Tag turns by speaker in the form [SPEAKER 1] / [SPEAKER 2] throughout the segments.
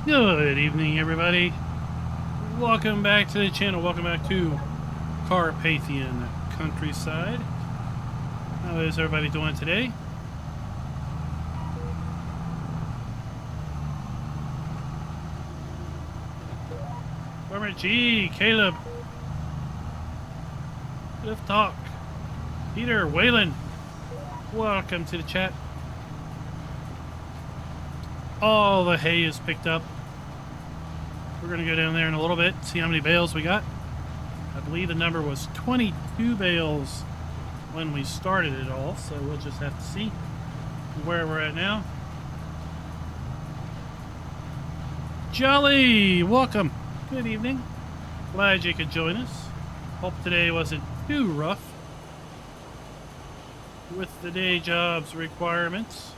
[SPEAKER 1] Good evening, everybody. Welcome back to the channel. Welcome back to Carpathian countryside. How is everybody doing today? Farmer G, Caleb, livestock, Peter, Waylon. Welcome to the chat. All the hay is picked up. We're going to go down there in a little bit, see how many bales we got. I believe the number was 22 bales when we started it all, so we'll just have to see where we're at now. Jolly, welcome. Good evening. Glad you could join us. Hope today wasn't too rough with the day job's requirements.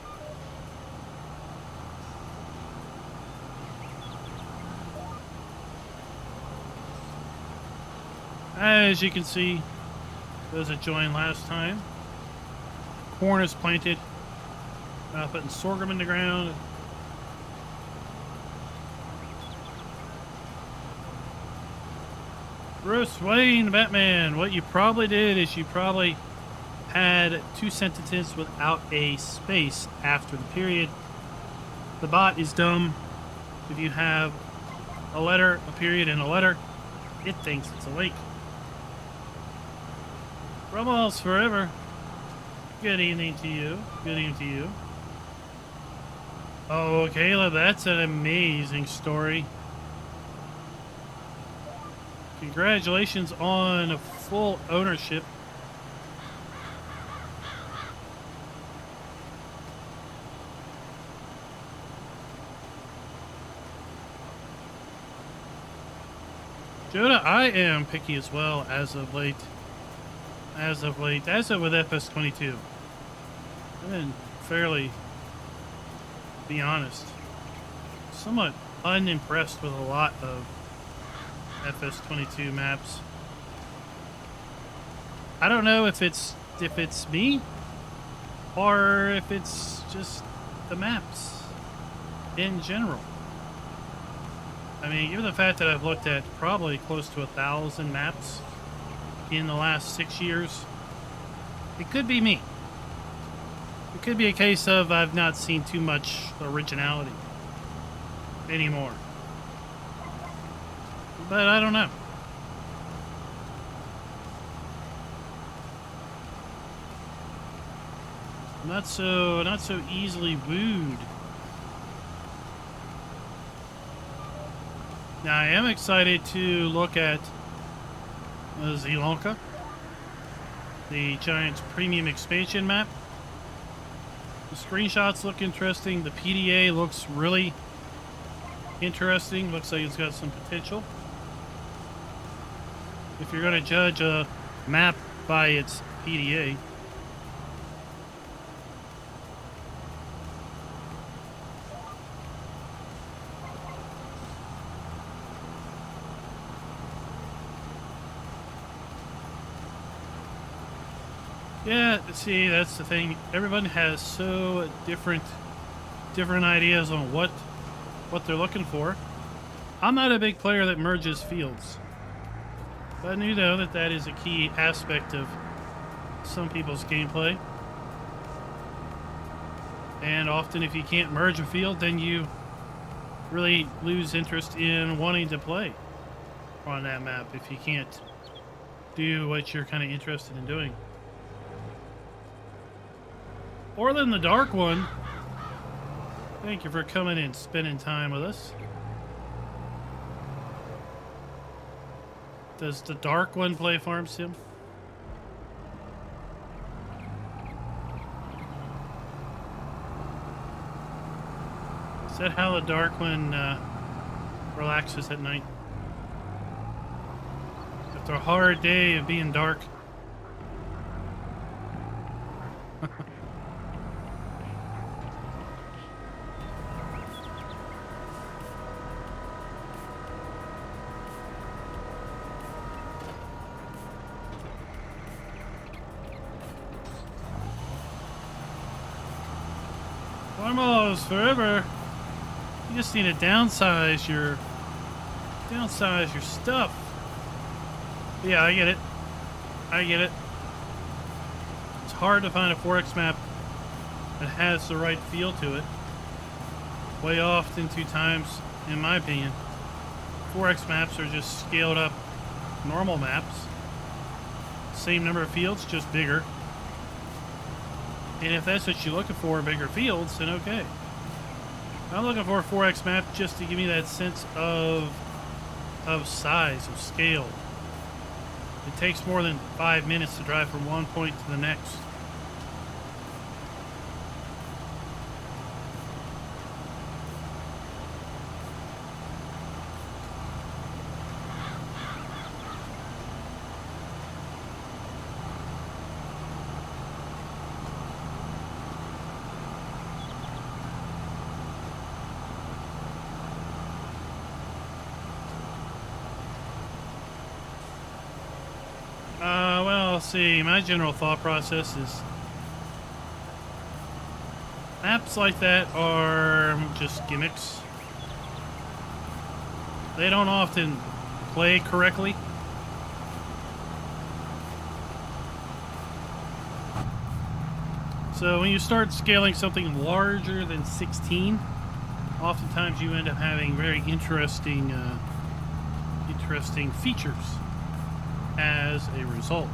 [SPEAKER 1] As you can see, those that joined last time, corn is planted, putting sorghum in the ground. Bruce Wayne, Batman, what you probably did is you probably had two sentences without a space after the period. The bot is dumb. If you have a letter, a period, and a letter, it thinks it's a link. Rumbles forever. Good evening to you. Good evening to you. Oh, Caleb, that's an amazing story. Congratulations on full ownership. Joda, I am picky as well as of late. As of with FS22. I've been fairly, to be honest, somewhat unimpressed with a lot of FS22 maps. I don't know if it's me or if it's just the maps in general. I mean, given the fact that I've looked at probably close to 1,000 maps in the last 6 years, it could be me. It could be a case of I've not seen too much originality anymore. But I don't know. Not so easily wooed. Now I am excited to look at Zelonka, the Giants Premium Expansion map. The screenshots look interesting. The PDA looks really interesting. Looks like it's got some potential. If you're going to judge a map by its PDA. Yeah, see, that's the thing. Everyone has so different ideas on what they're looking for. I'm not a big player that merges fields, but I do know that is a key aspect of some people's gameplay. And often, if you can't merge a field, then you really lose interest in wanting to play on that map if you can't do what you're kind of interested in doing. Orlin the Dark One, thank you for coming and spending time with us. Does the Dark One play Farm Sim? Is that how the Dark One relaxes at night? After a hard day of being dark. Farmers forever. just need to downsize your stuff. Yeah, I get it. I get it. It's hard to find a 4X map that has the right feel to it. Way often, 2 times, in my opinion, 4X maps are just scaled up normal maps. Same number of fields, just bigger. And if that's what you're looking for, bigger fields, then okay. I'm looking for a 4X map just to give me that sense of size, of scale. It takes more than 5 minutes to drive from one point to the next. Well, see, my general thought process is maps like that are just gimmicks. They don't often play correctly. So when you start scaling something larger than 16, oftentimes you end up having very interesting features as a result.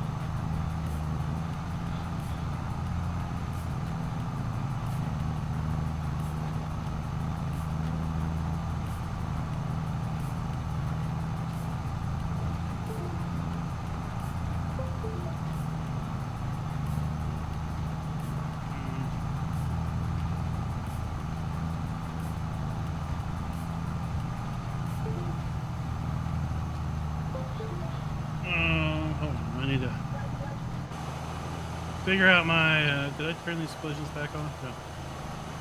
[SPEAKER 1] Figure out my, did I turn these collisions back on? No.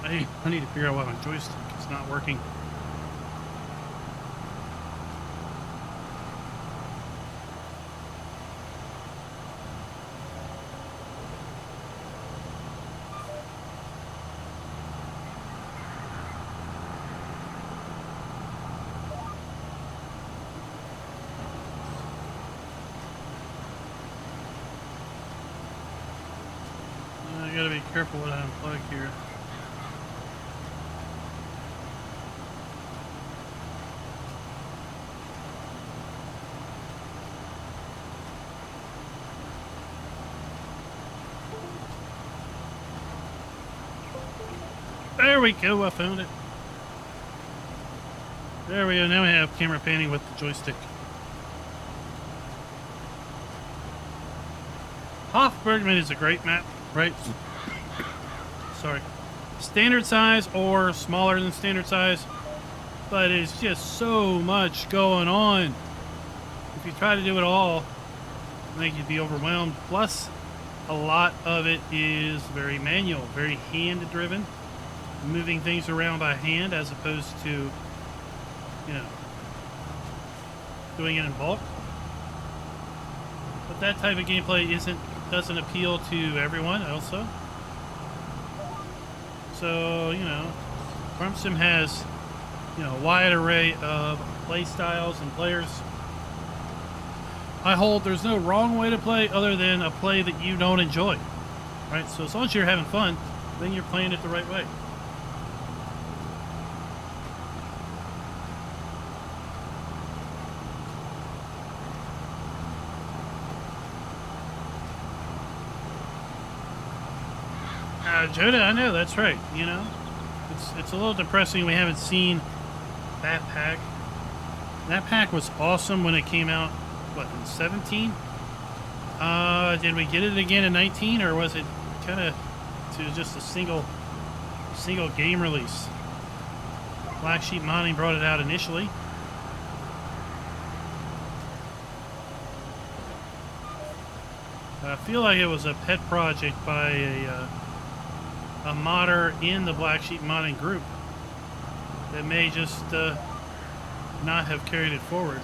[SPEAKER 1] I need to figure out why my joystick is not working. I gotta be careful what I unplug here. There we go, I found it. There we go, now we have camera panning with the joystick. Hofburgman is a great map, right? Sorry. Standard size or smaller than standard size, but it's just so much going on. If you try to do it all, I think you'd be overwhelmed. Plus, a lot of it is very manual, very hand-driven, moving things around by hand as opposed to, you know, doing it in bulk. But that type of gameplay doesn't appeal to everyone also. So, you know, FarmSim has, you know, a wide array of play styles and players. I hold there's no wrong way to play other than a play that you don't enjoy, right? So as long as you're having fun, then you're playing it the right way. Joda, I know, that's right, you know. It's a little depressing we haven't seen that pack. That pack was awesome when it came out, what, in 17? Did we get it again in 19, or was it kind of to just a single game release? Black Sheep Modding brought it out initially. I feel like it was a pet project by a modder in the Black Sheep Modding group that may just not have carried it forward.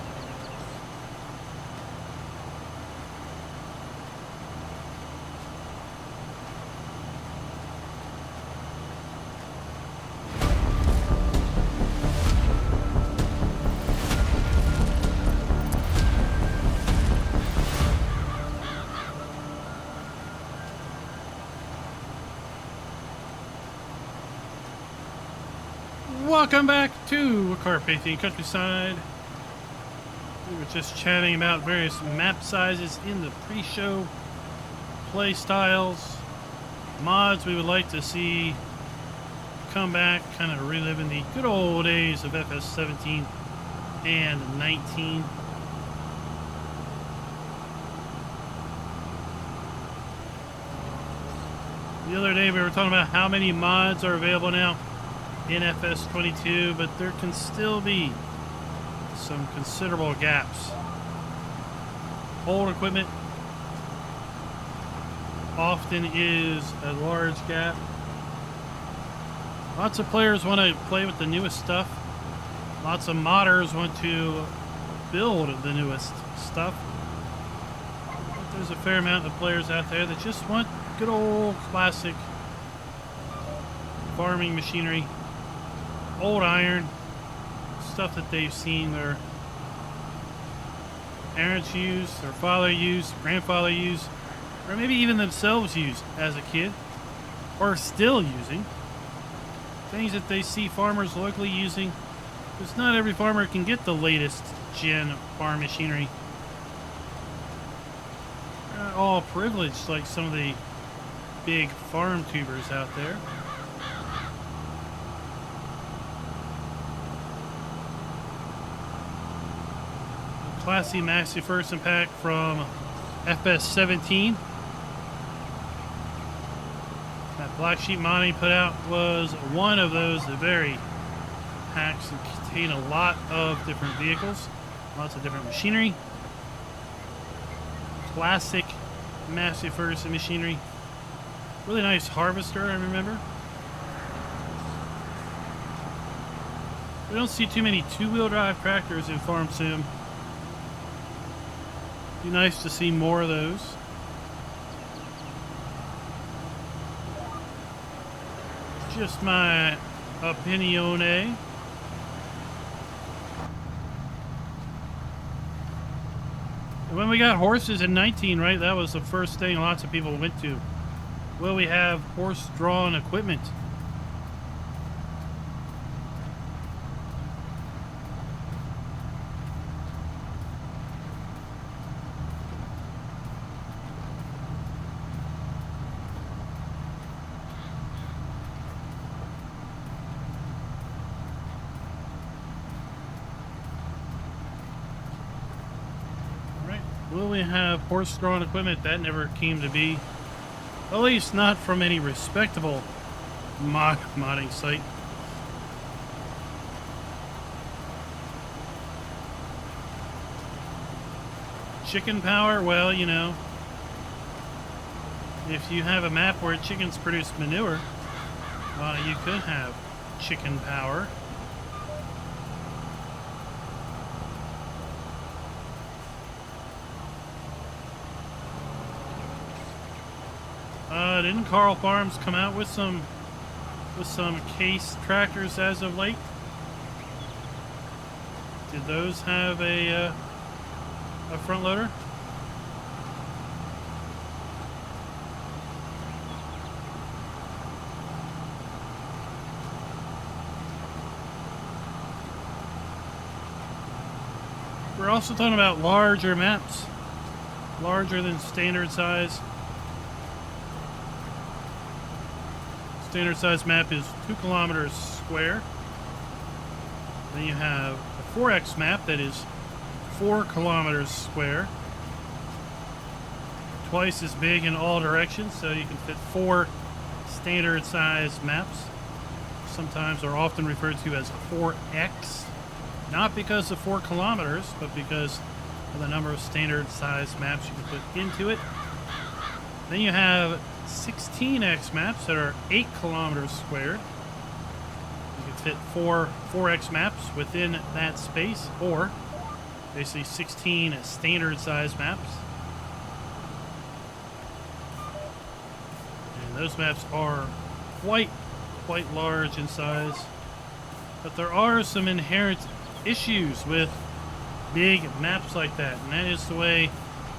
[SPEAKER 1] welcome back to Carpathian Countryside. We were just chatting about various map sizes in the pre-show, play styles, mods we would like to see come back, kind of reliving the good old days of FS 17 and 19. The other day we were talking about how many mods are available now in FS 22, but there can still be some considerable gaps. Old equipment often is a large gap. Lots of players want to play with the newest stuff. Lots of modders want to build the newest stuff. But there's a fair amount of players out there that just want good old classic farming machinery, old iron, stuff that they've seen their parents use, their father use, grandfather use, or maybe even themselves use as a kid, or still using. Things that they see farmers locally using, because not every farmer can get the latest gen farm machinery. They're not all privileged like some of the big farm tubers out there. A classy maxi first impact from FS 17. That Black Sheep modding put out was one of those. The very packs that contain a lot of different vehicles, lots of different machinery. Classic Massey Ferguson machinery. Really nice harvester, I remember. We don't see too many two-wheel drive tractors in Farm Sim. Be nice to see more of those. Just my opinione. When we got horses in 19, right? That was the first thing lots of people went to. Will we have horse-drawn equipment? Right. Will we have horse-drawn equipment? That never came to be. At least not from any respectable modding site. Chicken power? Well, you know, if you have a map where chickens produce manure, you could have chicken power. Didn't Carl Farms come out with some case tractors as of late? Did those have a front loader? We're also talking about larger maps, larger than standard size. Standard size map is 2 kilometers square. Then you have a 4x map that is 4 kilometers square. Twice as big in all directions, so you can fit 4 standard size maps. Sometimes are often referred to as 4x. Not because of 4 kilometers, but because of the number of standard size maps you can put into it. Then you have 16x maps that are 8 kilometers squared. You can fit 4x maps within that space, or basically 16 standard size maps. And those maps are quite large in size. But there are some inherent issues with big maps like that, and that is the way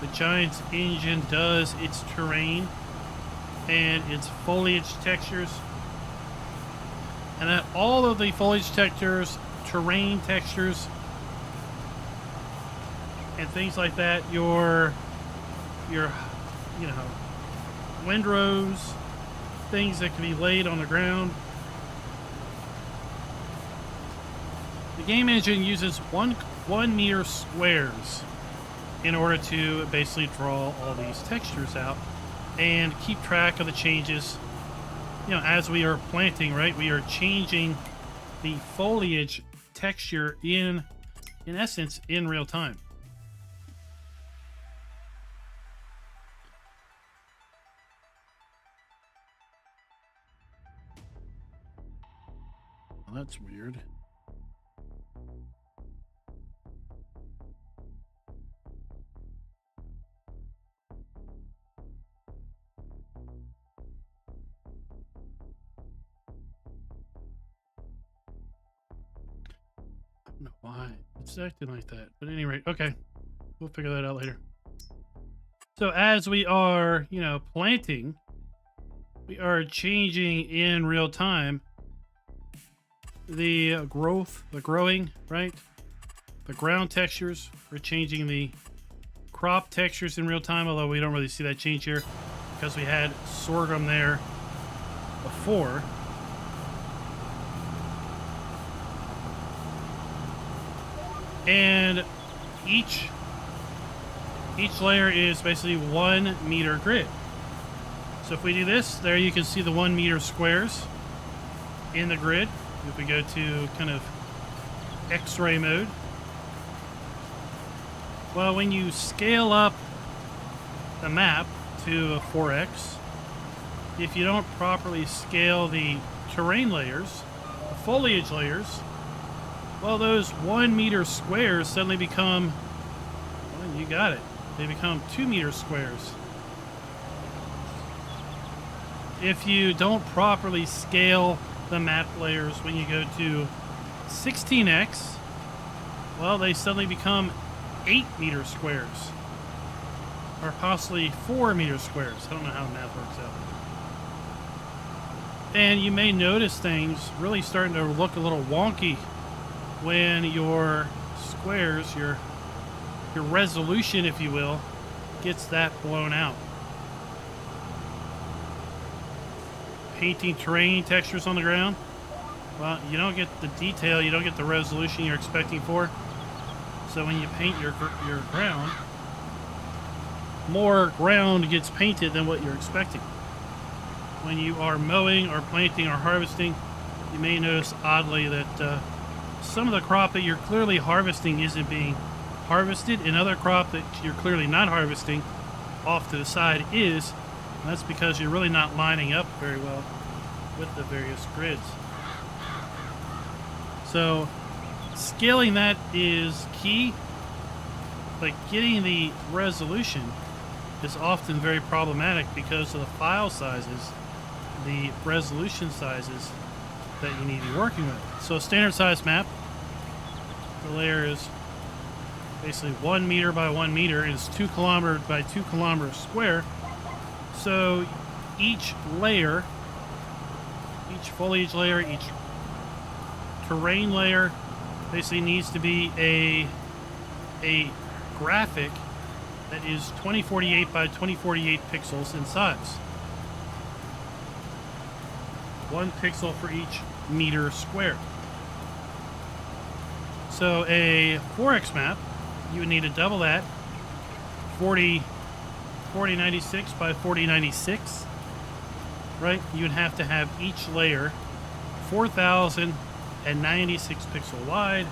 [SPEAKER 1] the Giants engine does its terrain and its foliage textures. And then all of the foliage textures, terrain textures, and things like that, your you know, windrows, things that can be laid on the ground. The game engine uses one meter squares in order to basically draw all these textures out and keep track of the changes. You know, as we are planting, right, we are changing the foliage texture in essence, in real time. Well, that's weird. I don't know why it's acting like that, but at any rate, okay, we'll figure that out later. So as we are, you know, planting, we are changing in real time the growth, the growing, right? The ground textures. We're changing the crop textures in real time, although we don't really see that change here because we had sorghum there before. And each layer is basically 1 meter grid. So if we do this, there you can see the 1 meter squares in the grid. If we go to kind of X-ray mode, well, when you scale up the map to a 4x, if you don't properly scale the terrain layers, the foliage layers, well, those 1 meter squares suddenly become, well, you got it, they become 2 meter squares. If you don't properly scale the map layers when you go to 16x, well, they suddenly become 8 meter squares, or possibly 4 meter squares. I don't know how the math works out. And you may notice things really starting to look a little wonky when your squares, your resolution, if you will, gets that blown out. Painting terrain textures on the ground, well, you don't get the detail, you don't get the resolution you're expecting for. So when you paint your ground, more ground gets painted than what you're expecting. When you are mowing or planting or harvesting, you may notice oddly that some of the crop that you're clearly harvesting isn't being harvested, and other crop that you're clearly not harvesting off to the side is. And that's because you're really not lining up very well with the various grids. So scaling that is key, but getting the resolution is often very problematic because of the file sizes, the resolution sizes that you need to be working with. So a standard size map, the layer is basically 1 meter by 1 meter, and it's 2 kilometer by 2 kilometer square. So each layer, each foliage layer, each terrain layer basically needs to be a graphic that is 2048 by 2048 pixels in size. 1 pixel for each meter square. So a 4x map, you would need to double that, 4096 by 4096, right? You would have to have each layer 4096 pixel wide,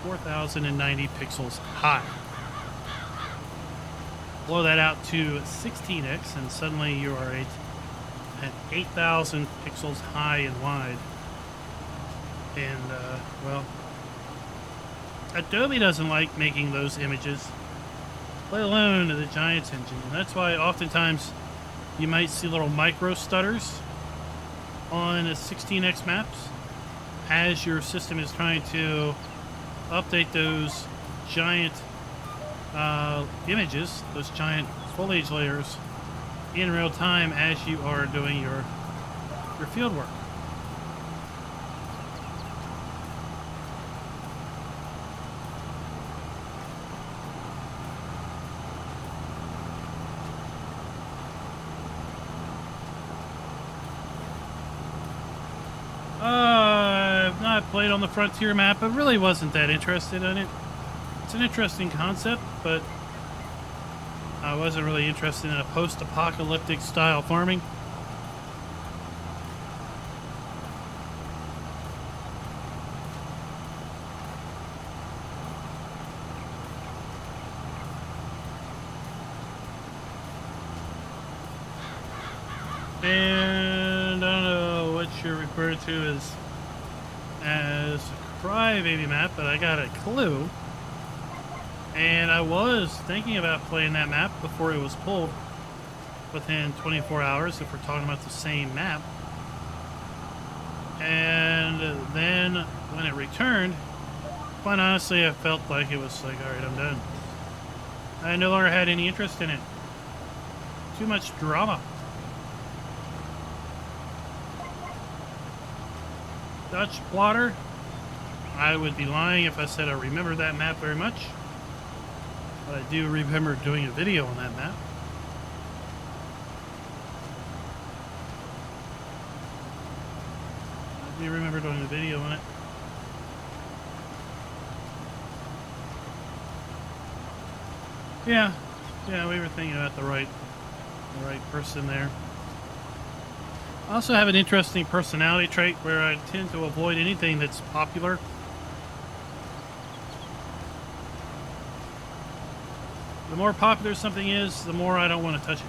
[SPEAKER 1] 4090 pixels high. Blow that out to 16x, and suddenly you are at 8,000 pixels high and wide. And, well, Adobe doesn't like making those images, let alone the Giants engine. And that's why oftentimes you might see little micro stutters on 16x maps as your system is trying to update those giant images, those giant foliage layers in real time as you are doing your field work. I played on the Frontier map. I really wasn't that interested in it. It's an interesting concept, but I wasn't really interested in a post-apocalyptic style farming. And I don't know what you're referring to as a crybaby map, but I got a clue. And I was thinking about playing that map before it was pulled within 24 hours, if we're talking about the same map. And then when it returned, quite honestly, I felt like it was like, all right, I'm done. I no longer had any interest in it. Too much drama. Dutch plotter. I would be lying if I said I remember that map very much. But I do remember doing a video on that map. I do remember doing a video on it. Yeah, we were thinking about the right person there. I also have an interesting personality trait where I tend to avoid anything that's popular. The more popular something is, the more I don't want to touch it.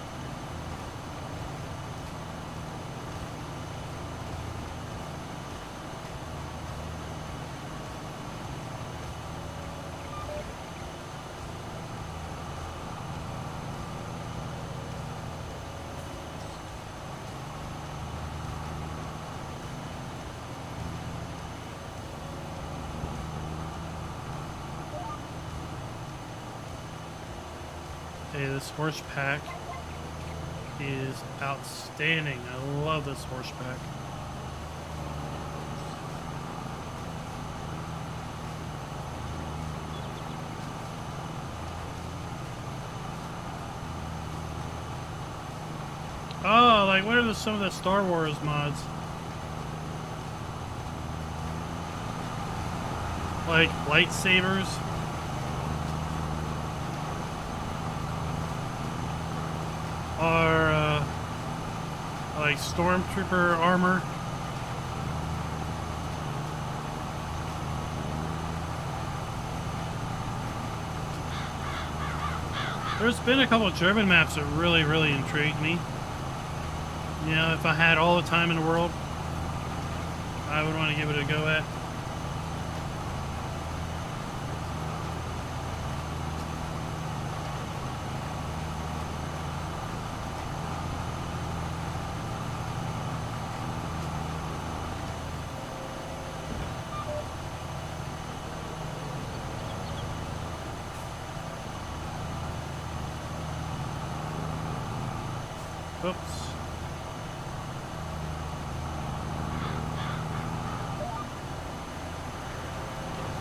[SPEAKER 1] Okay, this horse pack is outstanding. I love this horse pack. Oh, like what are some of the Star Wars mods? Like lightsabers. Or like stormtrooper armor. There's been a couple of German maps that really intrigued me. You know, if I had all the time in the world, I would want to give it a go at. Oops.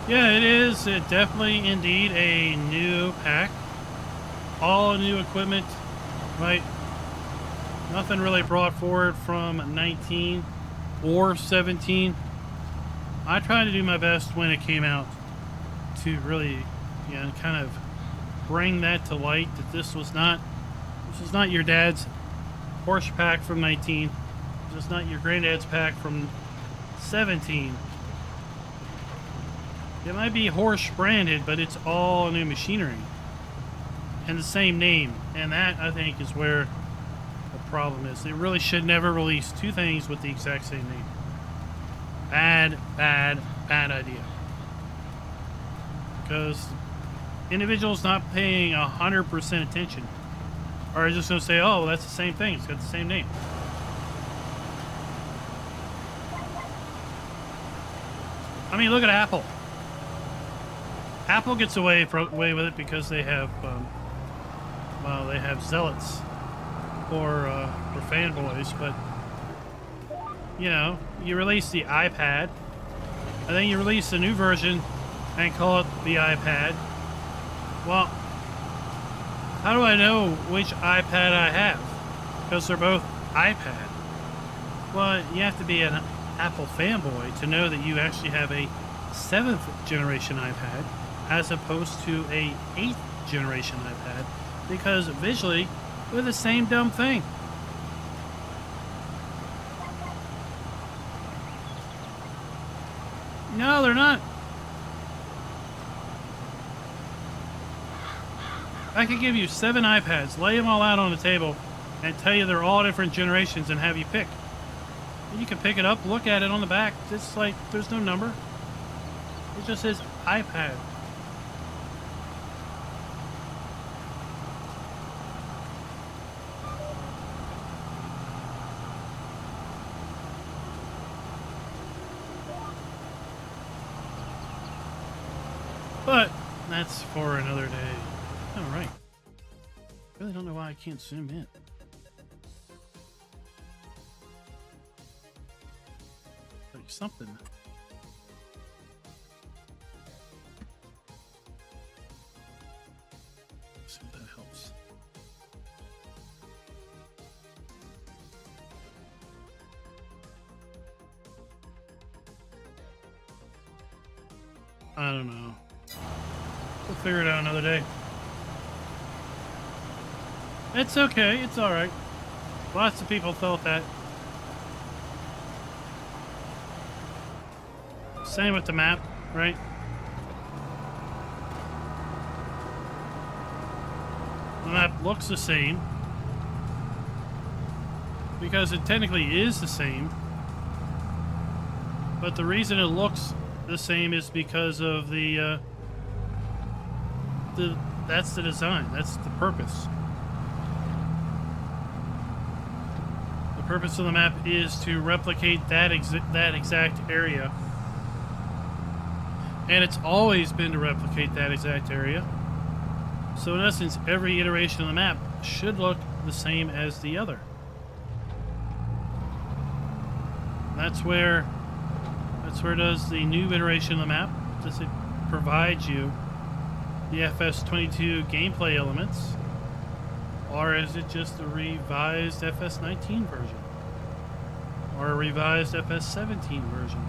[SPEAKER 1] Yeah, it is definitely indeed a new pack. All new equipment, right? Nothing really brought forward from 19 or 17. I tried to do my best when it came out to really, you know, kind of bring that to light that this was not your dad's horse pack from 19. This is not your granddad's pack from 17. It might be horse branded, but it's all new machinery and the same name. And that, I think, is where the problem is. They really should never release two things with the exact same name. Bad idea. Because individuals not paying 100% attention are just going to say, oh, well, that's the same thing. It's got the same name. I mean, look at Apple. Apple gets away with it because they have, well, they have zealots for fanboys. But you know, you release the iPad, and then you release a new version and call it the iPad. Well, how do I know which iPad I have? Because they're both iPad. Well, you have to be an Apple fanboy to know that you actually have a 7th generation iPad as opposed to a 8th generation iPad, because visually they're the same dumb thing. No, they're not. I could give you 7 iPads, lay them all out on the table, and tell you they're all different generations and have you pick. You can pick it up, look at it on the back. It's like there's no number. It just says iPad. But that's for another day. All right. Really don't know why I can't zoom in. Like something. Let's see if that helps. I don't know. We'll figure it out another day. It's okay. It's all right. Lots of people felt that. Same with the map, right? The map looks the same because it technically is the same. But the reason it looks the same is because of that's the design. That's the purpose. The purpose of the map is to replicate that exact area. And it's always been to replicate that exact area. So in essence, every iteration of the map should look the same as the other. That's where does the new iteration of the map, does it provide you the FS22 gameplay elements, or is it just a revised FS19 version or a revised FS17 version?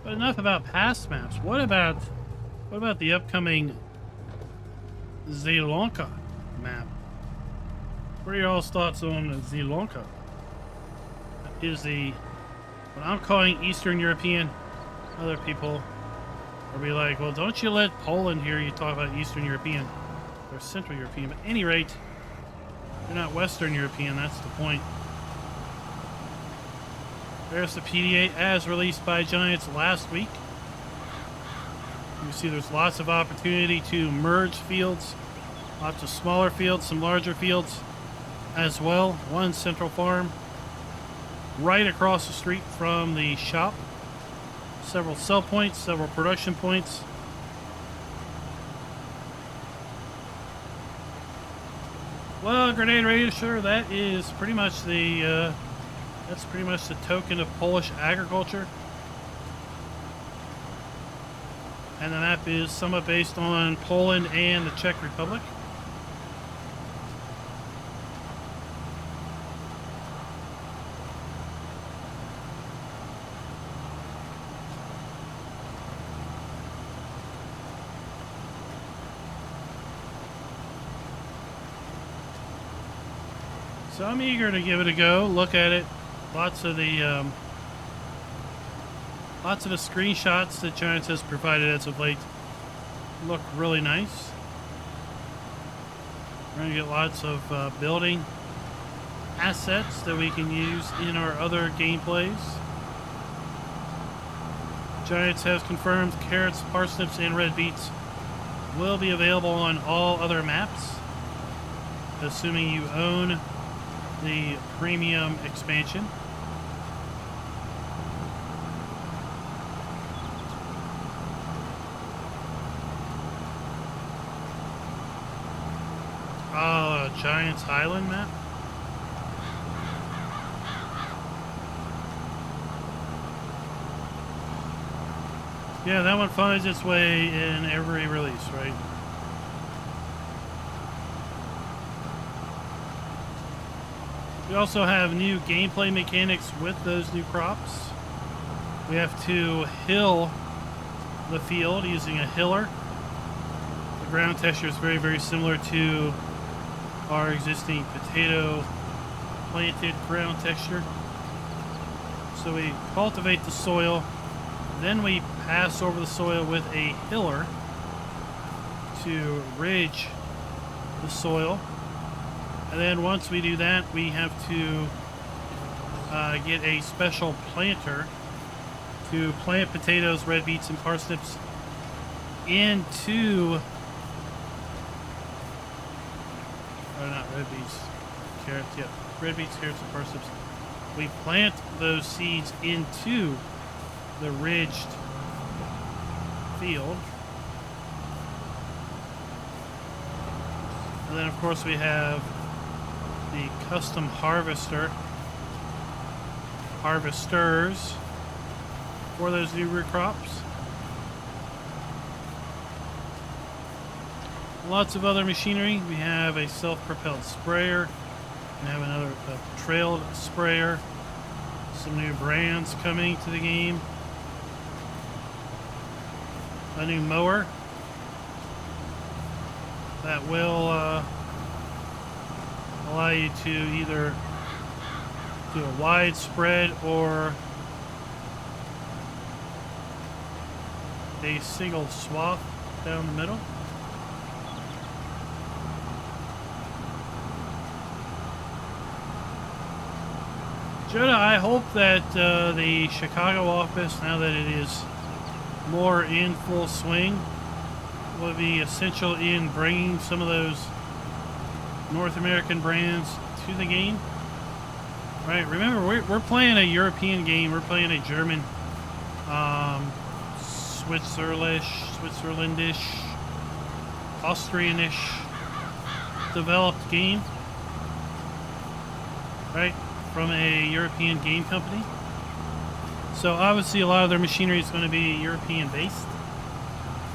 [SPEAKER 1] But enough about past maps. What about the upcoming Sri Lanka map? What are y'all's thoughts on Sri Lanka? Is what I'm calling Eastern European. Other people will be like, well, don't you let Poland hear you talk about Eastern European or Central European. But at any rate, they're not Western European. That's the point. There's the PDA as released by Giants last week. You see there's lots of opportunity to merge fields. Lots of smaller fields, some larger fields as well. One central farm right across the street from the shop. Several sell points, several production points. Well, Grenade Racer, that is pretty much the token of Polish agriculture. And the map is somewhat based on Poland and the Czech Republic. So I'm eager to give it a go, look at it. Lots of the screenshots that Giants has provided as of late look really nice. We're going to get lots of building assets that we can use in our other gameplays. Giants has confirmed carrots, parsnips, and red beets will be available on all other maps, assuming you own the premium expansion. Giants Highland map. Yeah, that one finds its way in every release, right? We also have new gameplay mechanics with those new crops. We have to hill the field using a hiller. The ground texture is very, very similar to our existing potato planted ground texture. So we cultivate the soil, then we pass over the soil with a hiller to ridge the soil. And then once we do that, we have to get a special planter to plant potatoes, red beets, and parsnips into, or not red beets, carrots, yeah, red beets, carrots, and parsnips. We plant those seeds into the ridged field. And then of course we have the custom harvesters for those new root crops. Lots of other machinery. We have a self-propelled sprayer. We have another trailed sprayer. Some new brands coming to the game. A new mower that will allow you to either do a wide spread or a single swath down the middle. Jonah, I hope that the Chicago office, now that it is more in full swing, will be essential in bringing some of those North American brands to the game. Right, remember, we're playing a European game. We're playing a German, Switzerlandish, Austrianish developed game. Right, from a European game company. So obviously a lot of their machinery is going to be European based,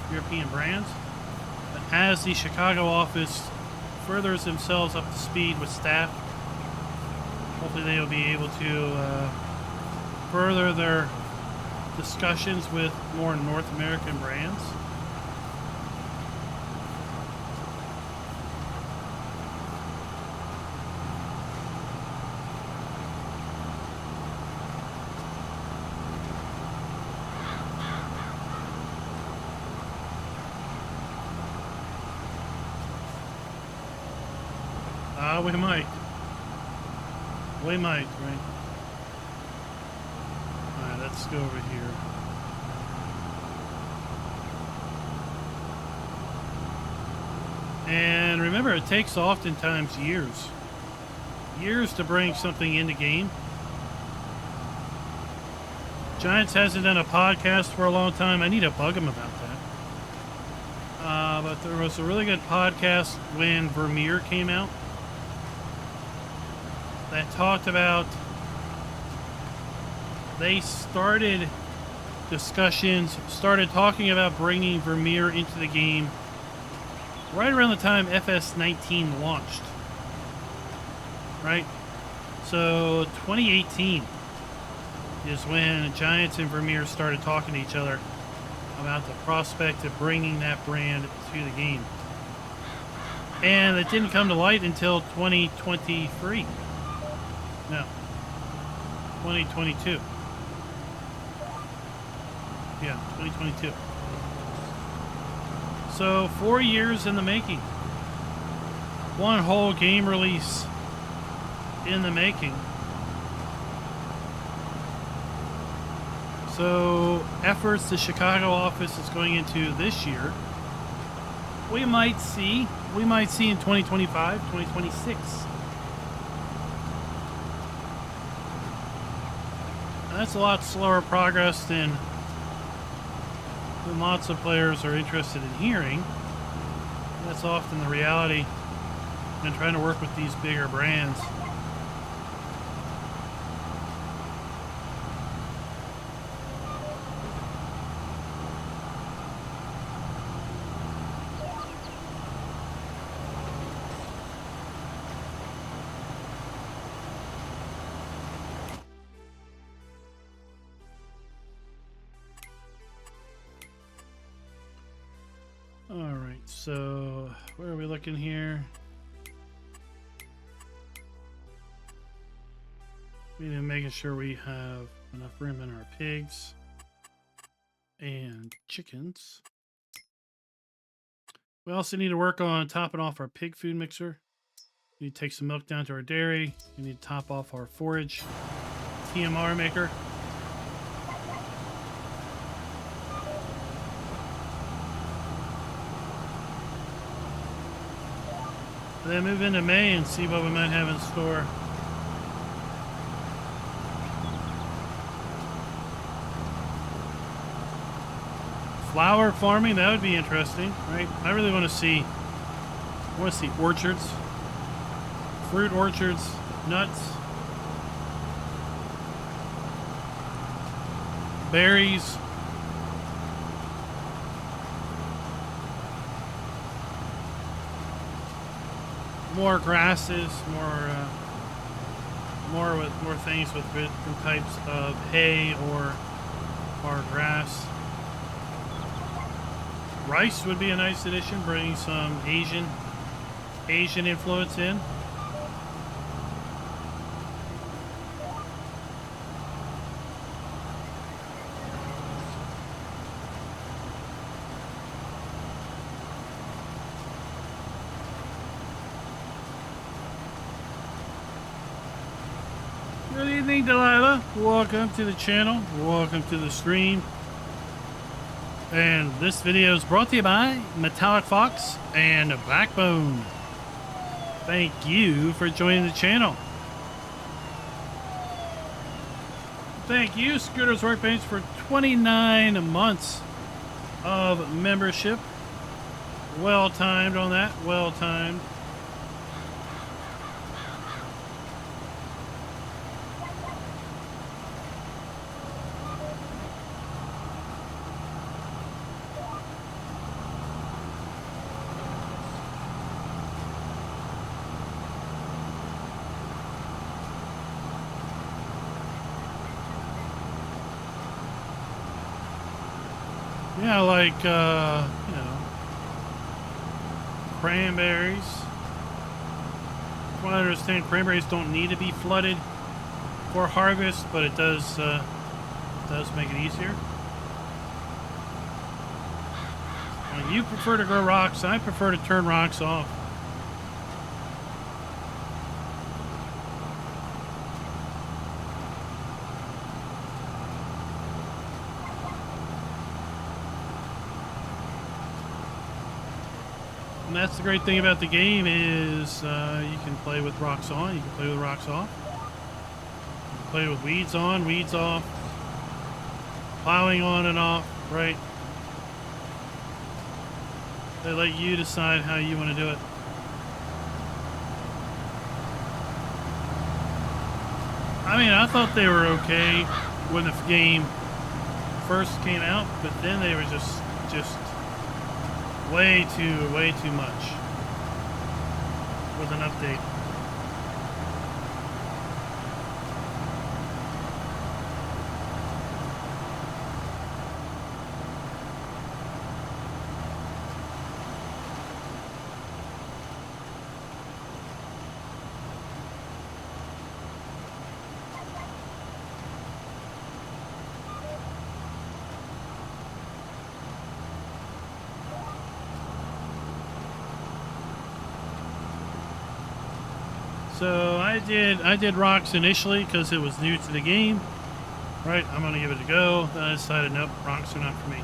[SPEAKER 1] European brands. But as the Chicago office furthers themselves up to speed with staff, hopefully they will be able to further their discussions with more North American brands. We might, right? Alright, let's go over here. And remember, it takes oftentimes years to bring something into game. Giants hasn't done a podcast for a long time. I need to bug him about that. But there was a really good podcast when Vermeer came out that talked about, they started talking about bringing Vermeer into the game right around the time FS19 launched. Right? So 2018 is when Giants and Vermeer started talking to each other about the prospect of bringing that brand to the game. And it didn't come to light until 2023. No, 2022. Yeah, 2022. So 4 years in the making. One whole game release in the making. So efforts the Chicago office is going into this year, we might see in 2025, 2026. That's a lot slower progress than lots of players are interested in hearing. That's often the reality when trying to work with these bigger brands. So where are we looking here? We need to making sure we have enough room in our pigs and chickens. We also need to work on topping off our pig food mixer. We need to take some milk down to our dairy. We need to top off our forage TMR maker. And then move into May and see what we might have in store. Flower farming, that would be interesting, right? I really want to see orchards, fruit orchards, nuts, berries. More grasses, more things with different types of hay or grass. Rice would be a nice addition, bringing some Asian influence in. Good evening, Delilah. Welcome to the channel. Welcome to the stream. And this video is brought to you by Metallic Fox and Backbone. Thank you for joining the channel. Thank you, Scooters Workbench, for 29 months of membership. Well timed on that. Well timed. Yeah, like, you know, cranberries. From what I understand, cranberries don't need to be flooded for harvest, but it does make it easier. Well, you prefer to grow rocks. I prefer to turn rocks off. And that's the great thing about the game is you can play with rocks on, you can play with rocks off. You can play with weeds on, weeds off. Plowing on and off, right? They let you decide how you want to do it. I mean, I thought they were okay when the game first came out, but then they were just way too much with an update. So I did rocks initially because it was new to the game. Right, I'm gonna give it a go. Then I decided nope, rocks are not for me.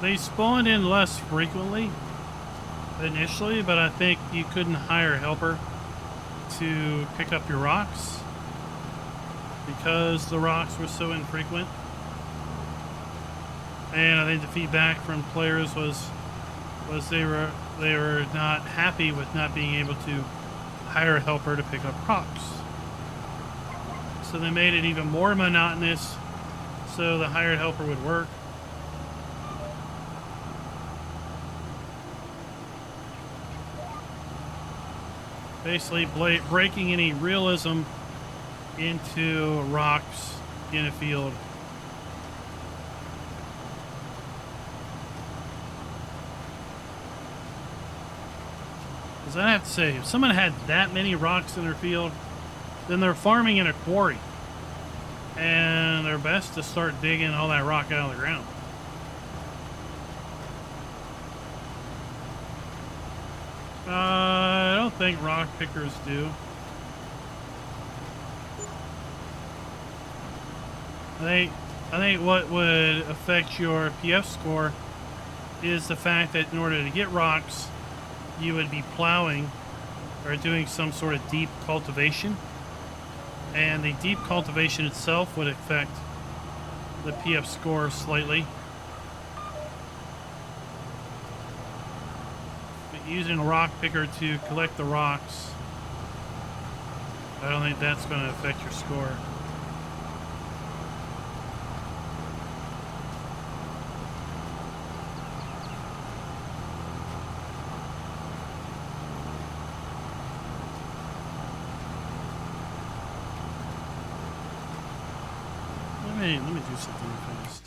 [SPEAKER 1] They spawned in less frequently initially, but I think you couldn't hire a helper to pick up your rocks because the rocks were so infrequent. And I think the feedback from players was they were not happy with not being able to hire a helper to pick up rocks. So they made it even more monotonous so the hired helper would work. Basically breaking any realism into rocks in a field. Because I have to say, if someone had that many rocks in their field, then they're farming in a quarry. And they're best to start digging all that rock out of the ground. I don't think rock pickers do. I think what would affect your PF score is the fact that in order to get rocks, you would be plowing or doing some sort of deep cultivation. And the deep cultivation itself would affect the PF score slightly. But using a rock picker to collect the rocks, I don't think that's going to affect your score. Let me do something fast.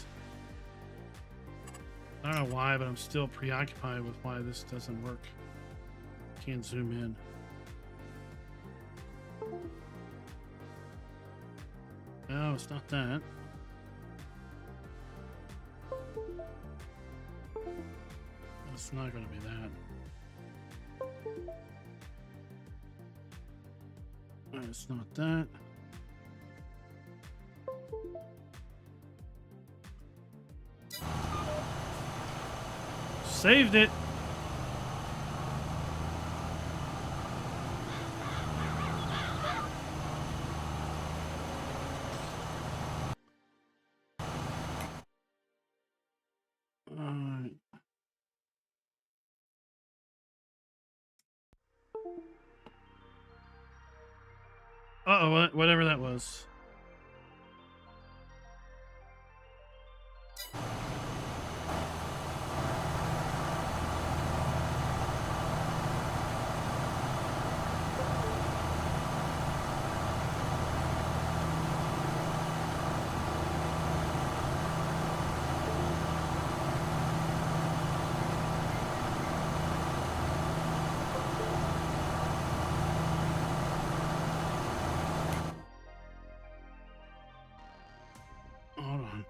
[SPEAKER 1] I don't know why, but I'm still preoccupied with why this doesn't work. Can't zoom in. No, it's not that. It's not going to be that. It's not that. Saved it. Uh-oh, whatever that was. Hold on.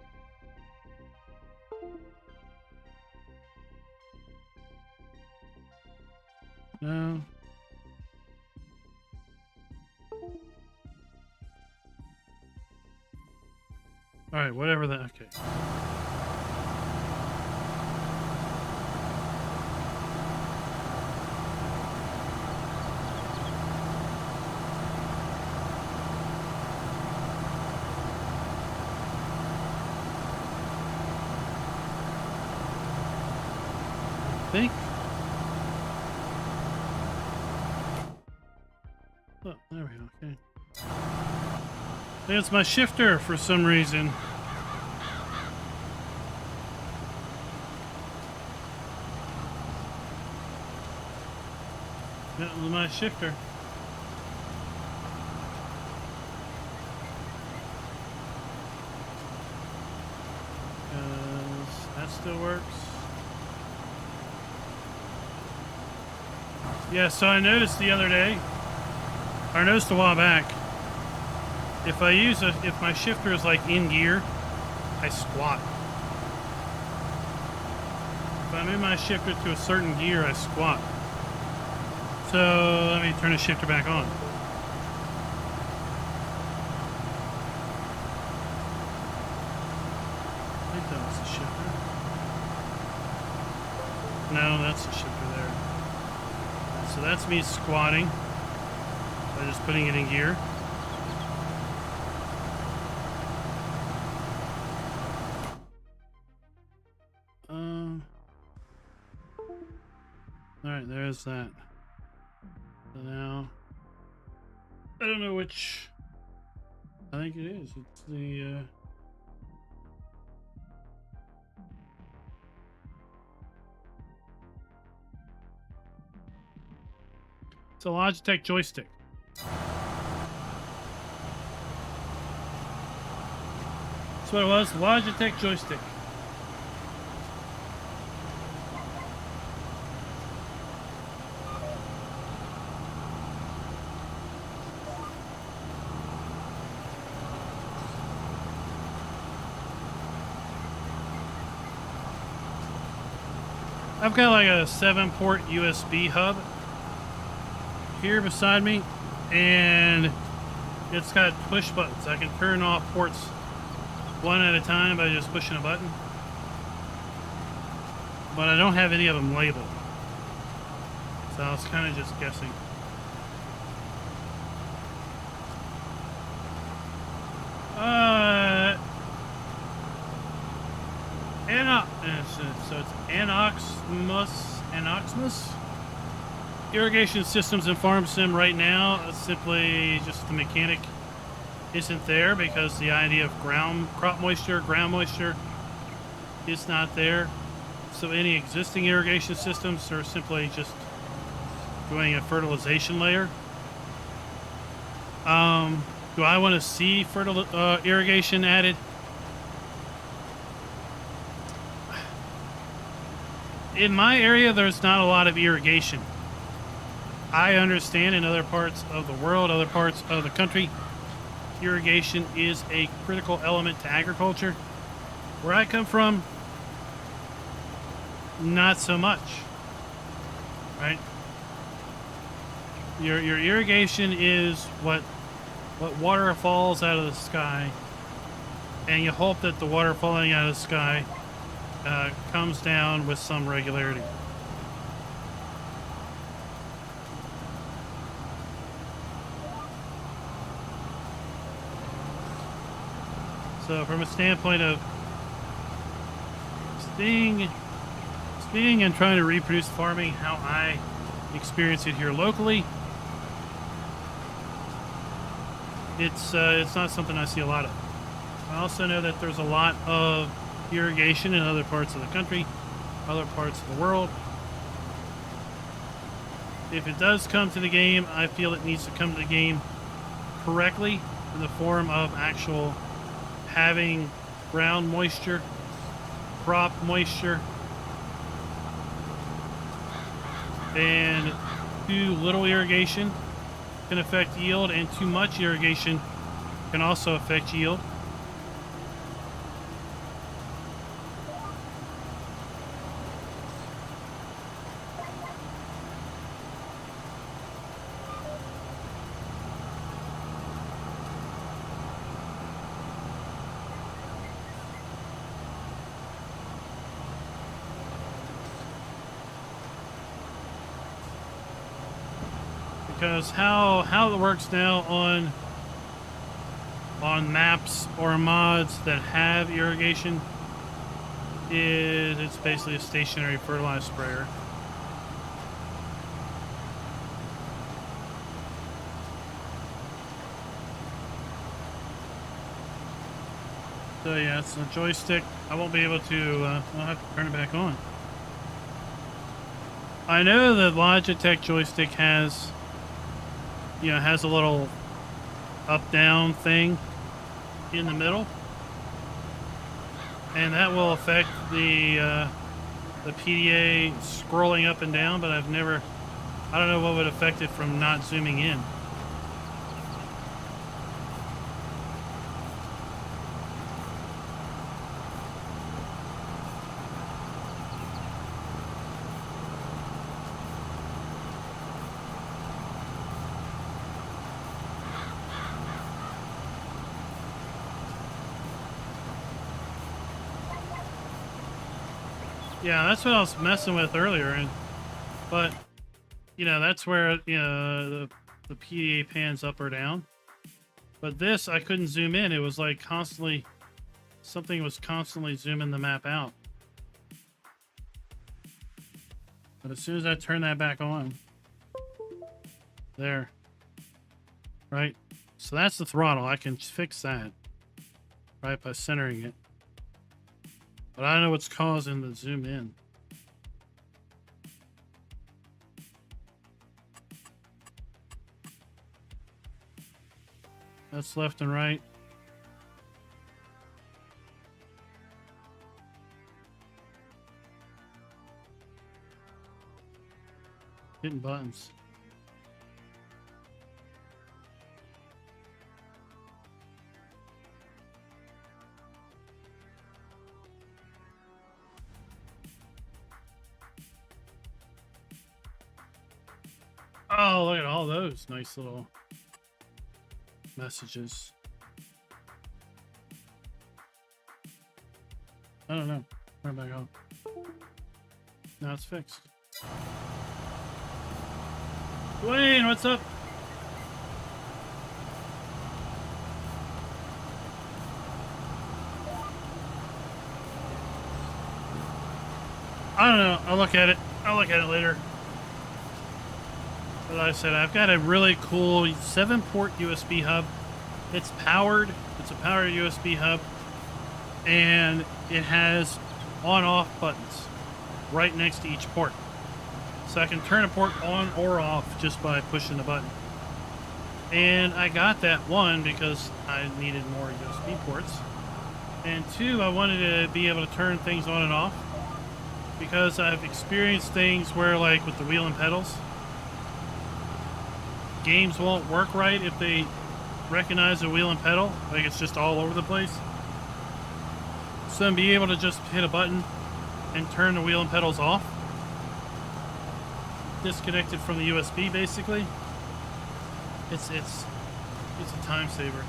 [SPEAKER 1] No. All right, whatever that. Okay. Think. Oh, there we go. Okay. It's my shifter for some reason. That was my shifter. That still works. Yeah, so I noticed the other day, or I noticed a while back, if my shifter is like in gear, I squat. If I'm in my shifter to a certain gear, I squat. So let me turn the shifter back on. I think that was the shifter. No, that's the shifter there. So that's me squatting by just putting it in gear. Alright, there's that. So now, I don't know which, I think it is. It's the, it's a Logitech joystick. That's what it was. Logitech joystick. I've got like a 7-port USB hub here beside me, and it's got push buttons. I can turn off ports one at a time by just pushing a button, but I don't have any of them labeled, so I was kind of just guessing. So it's Anoxmus. Irrigation systems in Farm Sim right now, simply just the mechanic isn't there because the idea of ground moisture is not there. So any existing irrigation systems are simply just doing a fertilization layer. Do I want to see irrigation added? In my area, there's not a lot of irrigation. I understand in other parts of the world, other parts of the country, irrigation is a critical element to agriculture. Where I come from, not so much, right? Your irrigation is what water falls out of the sky, and you hope that the water falling out of the sky comes down with some regularity. So from a standpoint of staying and trying to reproduce farming how I experience it here locally, it's not something I see a lot of. I also know that there's a lot of irrigation in other parts of the country, other parts of the world. If it does come to the game, I feel it needs to come to the game correctly in the form of actual having ground moisture, crop moisture, and too little irrigation can affect yield, and too much irrigation can also affect yield. Because how it works now on maps or mods that have irrigation is it's basically a stationary fertilizer sprayer. So yeah, it's a joystick. I won't be able to, I'll have to turn it back on. I know the Logitech joystick has a little up-down thing in the middle, and that will affect the PDA scrolling up and down, but I don't know what would affect it from not zooming in. Yeah, that's what I was messing with earlier, but that's where the PDA pans up or down. But this, I couldn't zoom in. It was like something was constantly zooming the map out. But as soon as I turn that back on, there, right? So that's the throttle. I can fix that, right, by centering it. But I don't know what's causing the zoom in. That's left and right. Hitting buttons. Oh, look at all those nice little messages. I don't know. Where am I going? Now it's fixed. Dwayne, what's up? I don't know. I'll look at it. I'll look at it later. But like I said, I've got a really cool 7-port USB hub. It's powered. It's a powered USB hub. And it has on-off buttons right next to each port. So I can turn a port on or off just by pushing the button. And I got that, one, because I needed more USB ports. And two, I wanted to be able to turn things on and off. Because I've experienced things where, like with the wheel and pedals, games won't work right if they recognize the wheel and pedal. Like it's just all over the place. So to be able to just hit a button and turn the wheel and pedals off, disconnected from the USB basically, it's a time saver.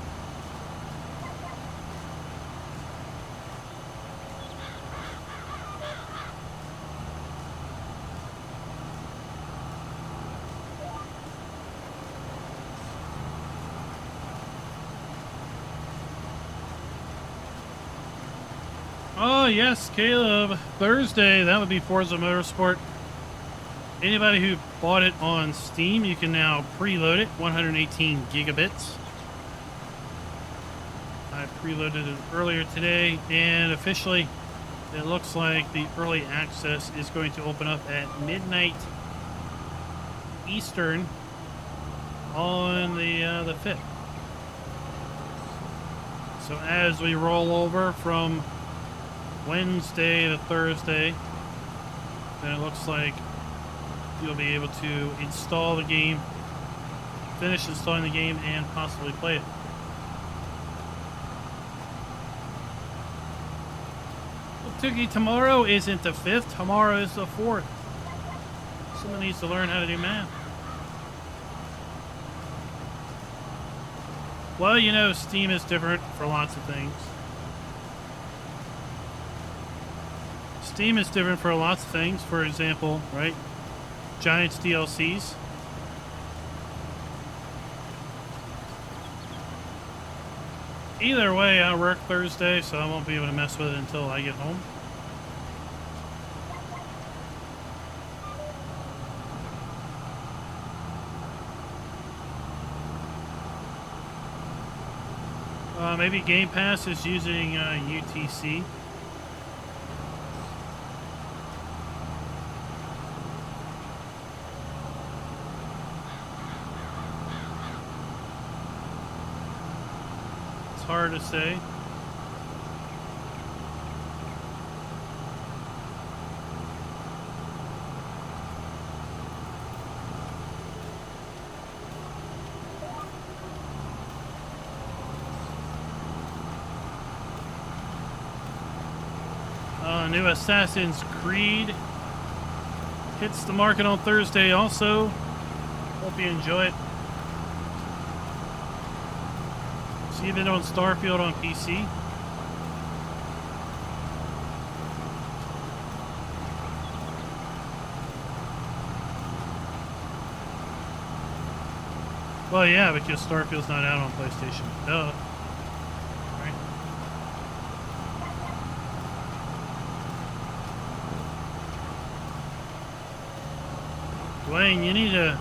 [SPEAKER 1] Oh yes, Caleb. Thursday, that would be Forza Motorsport. Anybody who bought it on Steam, you can now preload it, 118 gigabits. I preloaded it earlier today, and officially, it looks like the early access is going to open up at midnight Eastern on the 5th. So as we roll over from Wednesday to Thursday, then it looks like you'll be able to install the game, finish installing the game, and possibly play it. Well, Tookie, tomorrow isn't the 5th, tomorrow is the 4th. Someone needs to learn how to do math. Well, you know, Steam is different for lots of things. Steam is different for lots of things. For example, right? Giants DLCs. Either way, I work Thursday, so I won't be able to mess with it until I get home. Maybe Game Pass is using UTC. Hard to say. New Assassin's Creed hits the market on Thursday also. Hope you enjoy it. See it on Starfield on PC. Well, yeah, because Starfield's not out on PlayStation. Duh. Right? Dwayne, you need to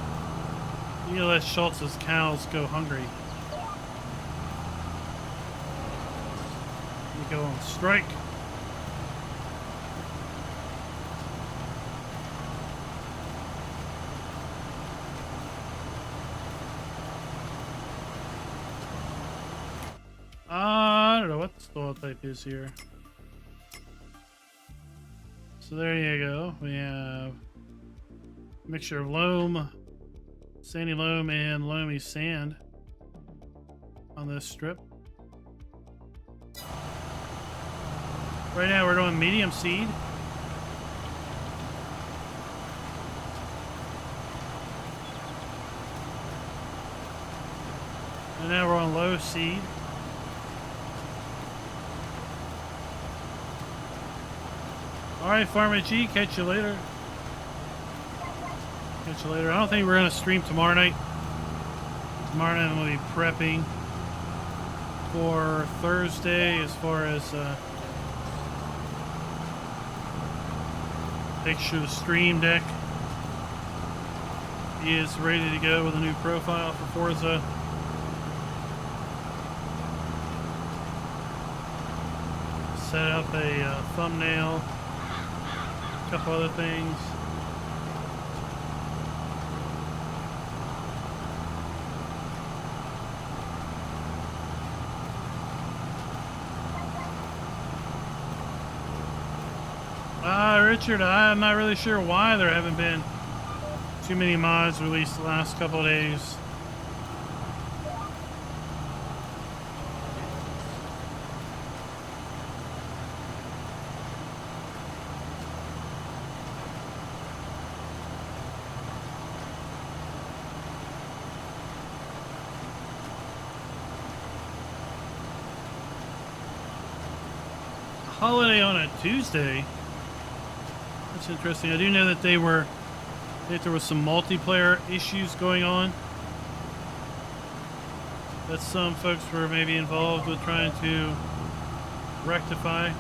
[SPEAKER 1] let Schultz's cows go hungry. You go on strike. I don't know what the stall type is here. So there you go. We have Mixture of loam, sandy loam, and loamy sand on this strip. Right now we're doing medium seed. And now we're on low seed. Alright, Farmer G, catch you later. Catch you later. I don't think we're going to stream tomorrow night. Tomorrow night I'm going to be prepping for Thursday as far as make sure the stream deck is ready to go with a new profile for Forza. Set up a thumbnail, a couple other things. Richard, I'm not really sure why there haven't been too many mods released the last couple of days. Holiday on a Tuesday. That's interesting. I do know that there was some multiplayer issues going on that some folks were maybe involved with trying to rectify.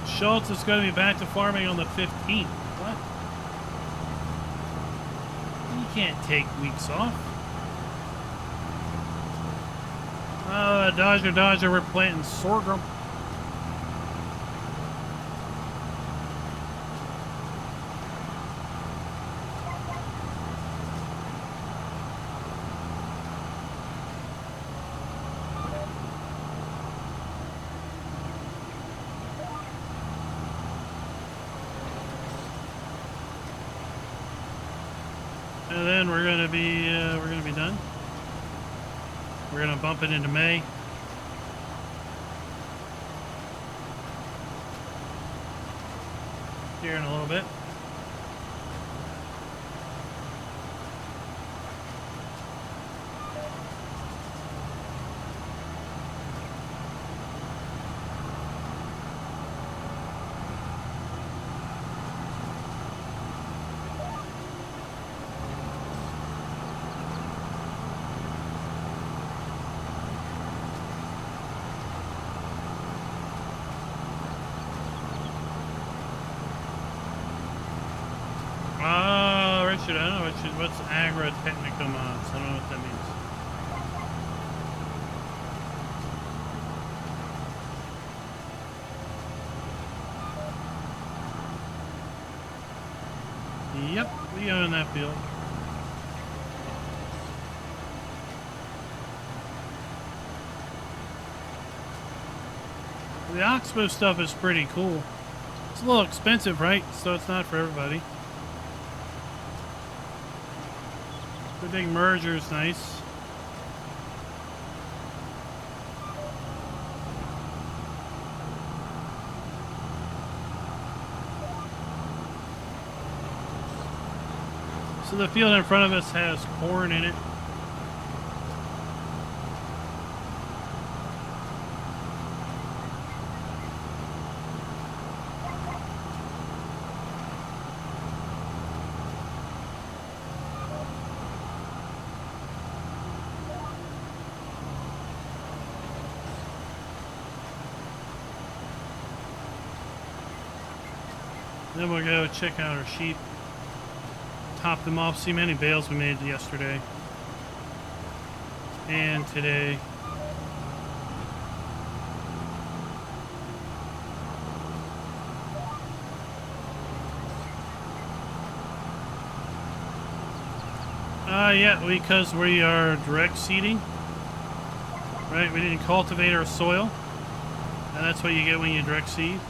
[SPEAKER 1] Schultz is going to be back to farming on the 15th. What? You can't take weeks off. Dodger, we're planting sorghum. And then we're gonna be done. We're gonna bump it into May. Here in a little bit. Richard, I don't know what's agro-technical mods. I don't know what that means. Yep, we own that field. The Oxbow stuff is pretty cool. It's a little expensive, right? So it's not for everybody. The big merger is nice. So the field in front of us has corn in it. Then we'll go check out our sheep, top them off, see how many bales we made yesterday and today. Yeah, because we are direct seeding. right? We didn't cultivate our soil, and that's what you get when you direct seed.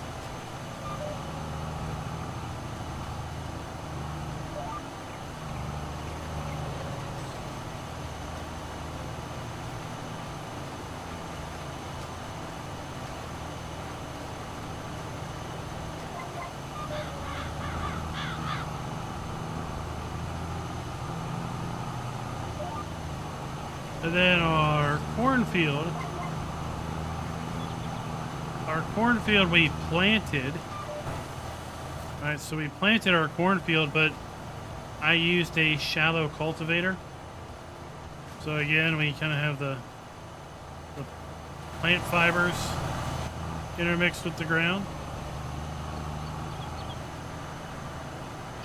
[SPEAKER 1] And then our cornfield we planted. All right, so we planted our cornfield, but I used a shallow cultivator. So again, we kind of have the plant fibers intermixed with the ground.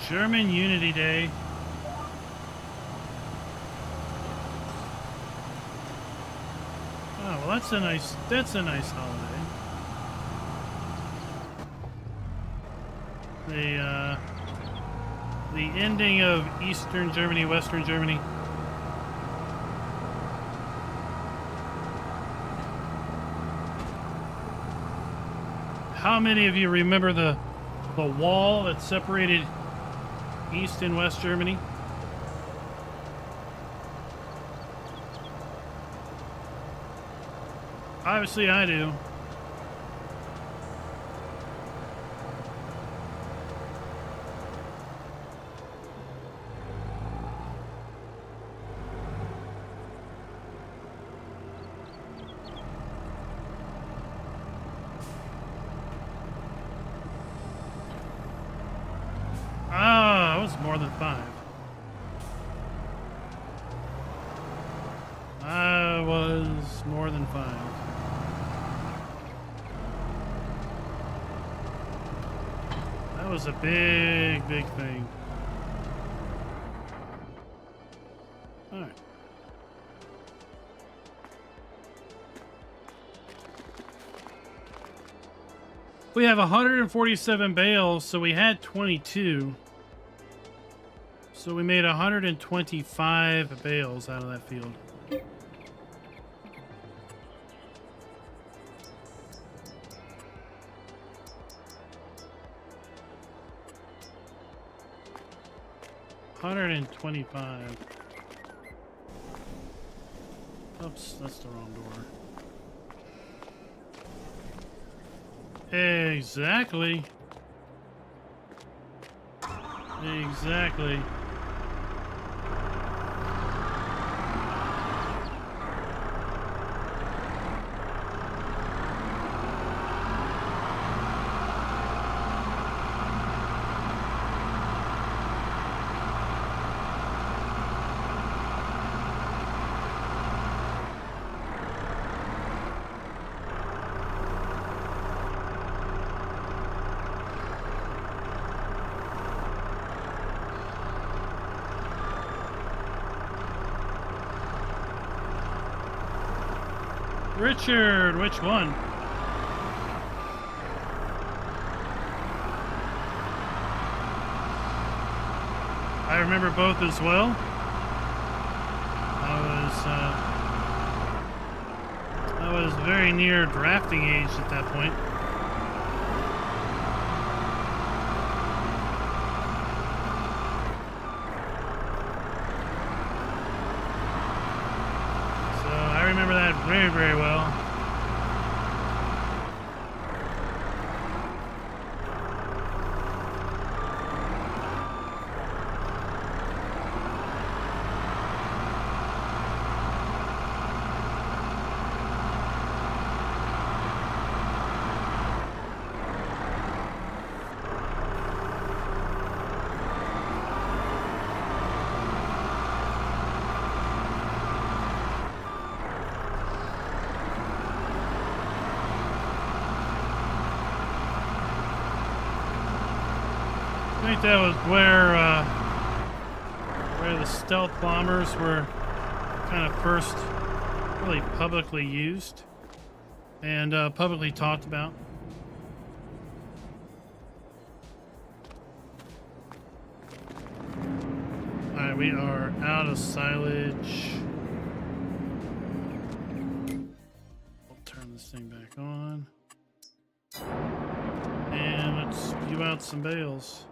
[SPEAKER 1] German Unity Day. Oh, well, that's a nice holiday. The ending of Eastern Germany, Western Germany. How many of you remember the wall that separated East and West Germany? Obviously, I do. Ah, it was more than 5. I was more than 5. That was a big thing. All right. We have 147 bales, so we had 22. So we made 125 bales out of that field. $125. Oops, that's the wrong door. Exactly. Exactly. Richard, which one? I remember both as well. I was very near drafting age at that point. So I remember that very well. I think that was where the stealth bombers were kind of first really publicly used and publicly talked about. All right, we are out of silage. you out some bales.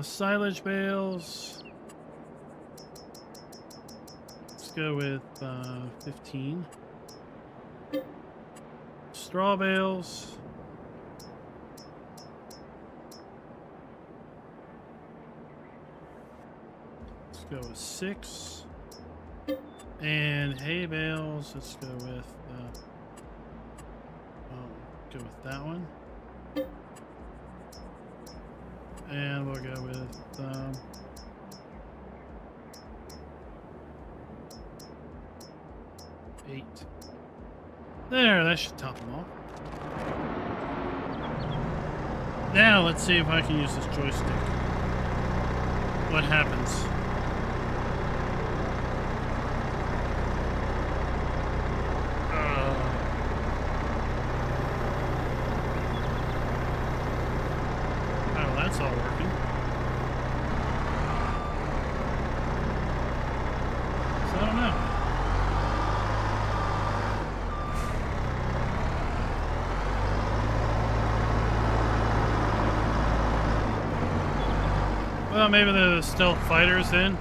[SPEAKER 1] Silage bales. Let's go with 15. Straw bales. Let's go with 6. And hay bales. Let's go with that one. And we'll go with 8. There, that should top them off. Now let's see if I can use this joystick. What happens? Oh, that's all working. So I don't know. Well, maybe the stealth fighters then.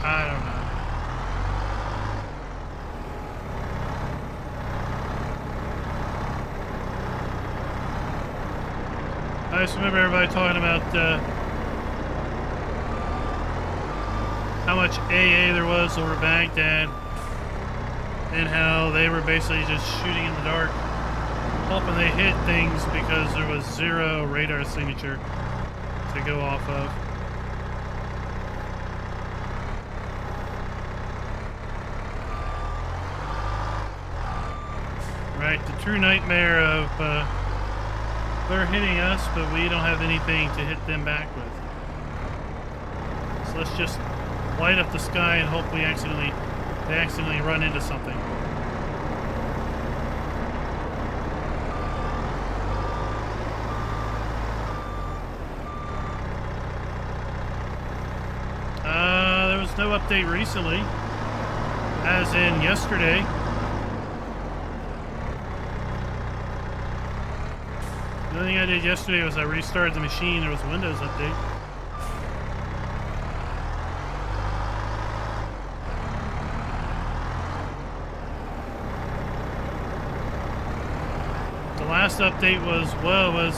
[SPEAKER 1] I don't know. I just remember everybody talking about how much AA there was over Baghdad and how they were basically just shooting in the dark, hoping they hit things because there was 0 radar signature to go off of. Right, the true nightmare of they're hitting us, but we don't have anything to hit them back with. So let's just light up the sky and hope they accidentally run into something. There was no update recently, as in yesterday. The only thing I did yesterday was I restarted the machine. There was a Windows update. The last update was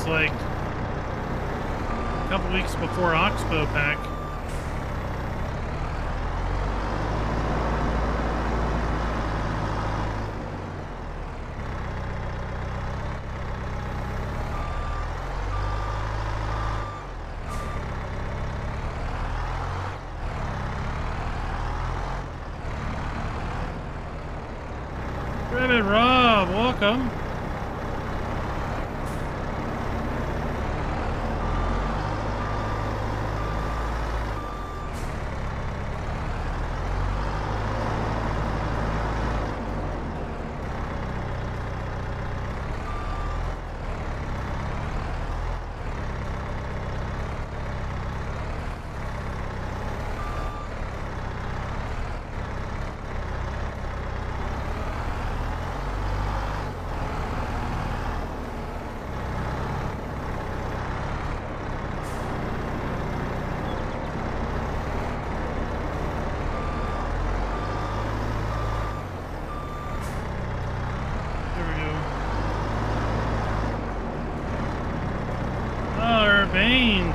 [SPEAKER 1] like a couple weeks before Oxbow Pack. Rob, welcome.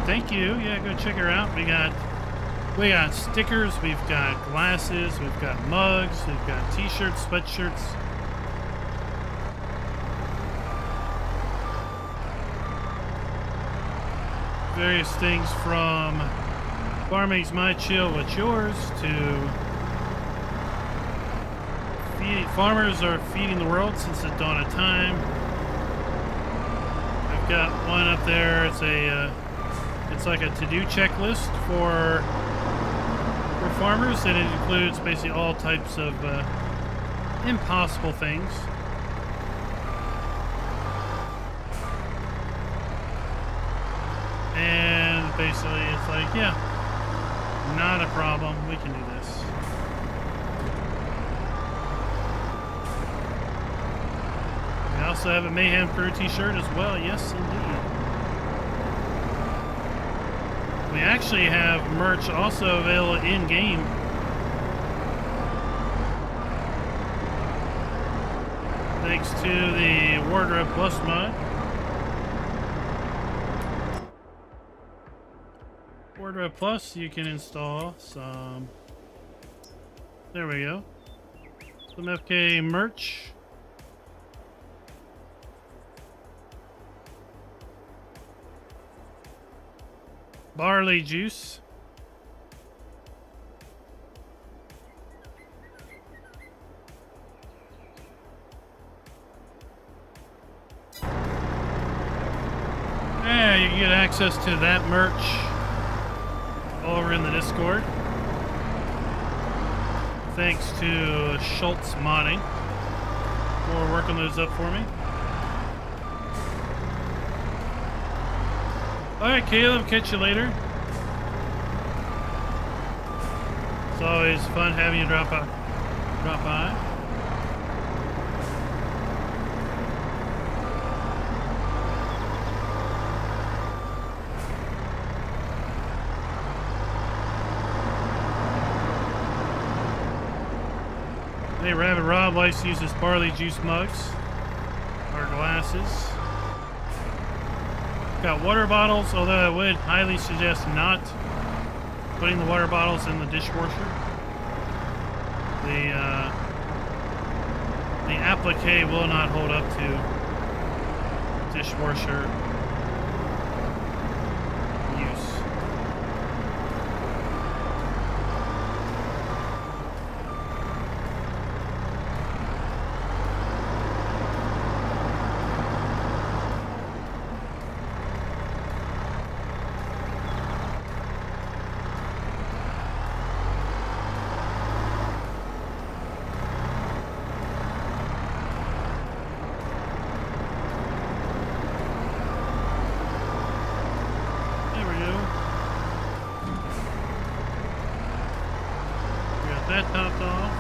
[SPEAKER 1] Thank you. Yeah, go check her out. We got stickers, we've got glasses, we've got mugs, we've got t-shirts, sweatshirts. Various things from Farming's My Chill What's Yours to Farmers Are Feeding the World Since the Dawn of Time. I've got one up there. It's like a to-do checklist for farmers, and it includes basically all types of impossible things. basically, it's like, yeah, not a problem. We can do this. We also have a Mayhem Crew t-shirt as well. Yes, indeed. We actually have merch also available in-game. Thanks to the Wardrobe Plus mod. Wardrobe Plus, you can install some. There we go. Some FK merch. Barley juice. Yeah, you can get access to that merch over in the Discord. Thanks to Schultz Modding for working those up for me. Alright, Caleb, catch you later. It's always fun having you drop by. Hey, Rabbit Rob likes to use his barley juice mugs or glasses. Got water bottles, although I would highly suggest not putting the water bottles in the dishwasher. The applique will not hold up to dishwasher use. That topped off.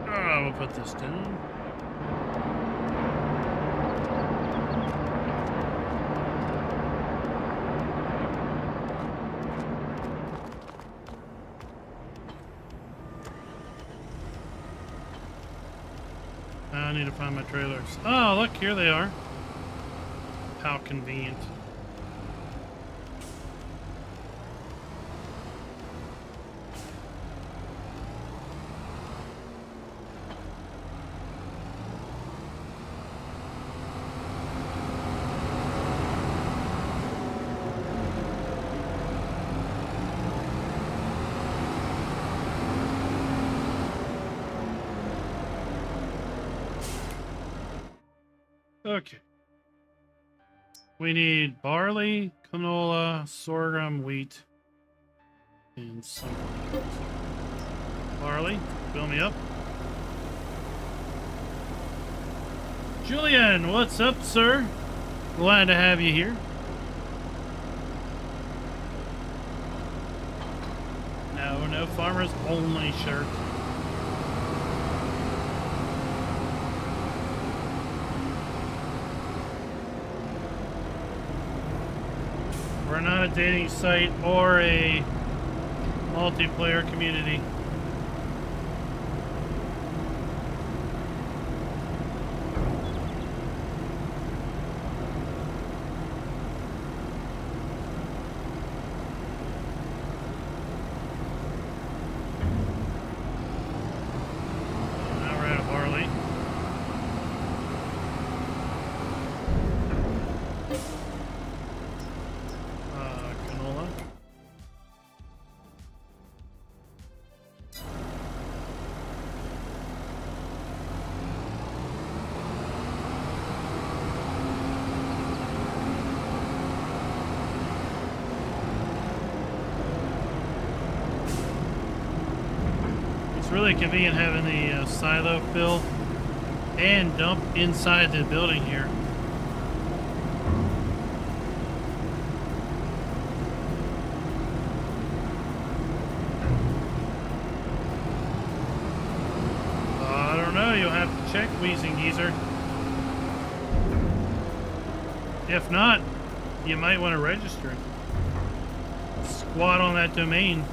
[SPEAKER 1] Oh, we'll put this down. I need to find my trailers. Oh, look, here they are. How convenient. Okay. We need barley, canola, sorghum, wheat, and some barley. Fill me up. Julian, what's up, sir? Glad to have you here. No farmers only shirt. We're not a dating site or a multiplayer community. Now we're out of barley. Canola. It's really convenient having the silo fill and dump inside the building here. So you'll have to check, wheezing geezer. If not, you might want to register it. Squat on that domain.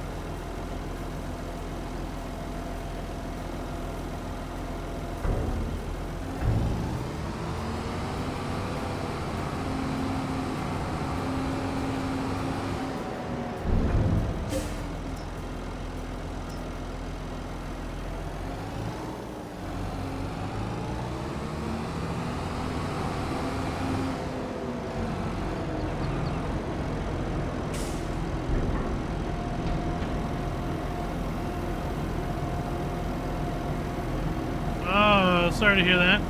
[SPEAKER 1] Sorry to hear that.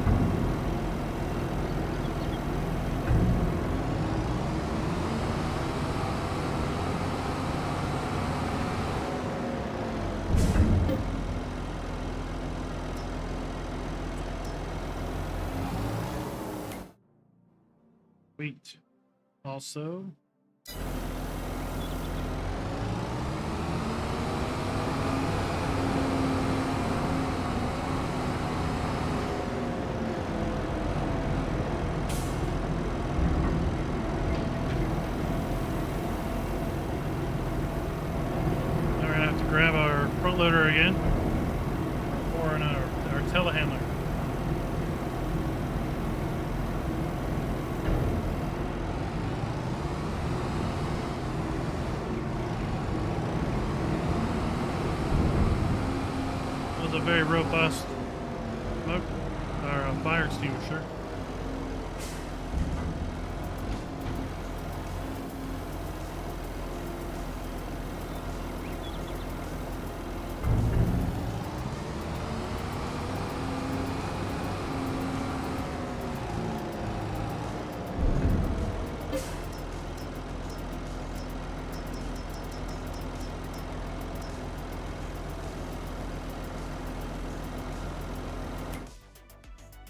[SPEAKER 1] Wheat. Also. Grab our front loader again, or not our telehandler. It was a very robust smoke or fire extinguisher.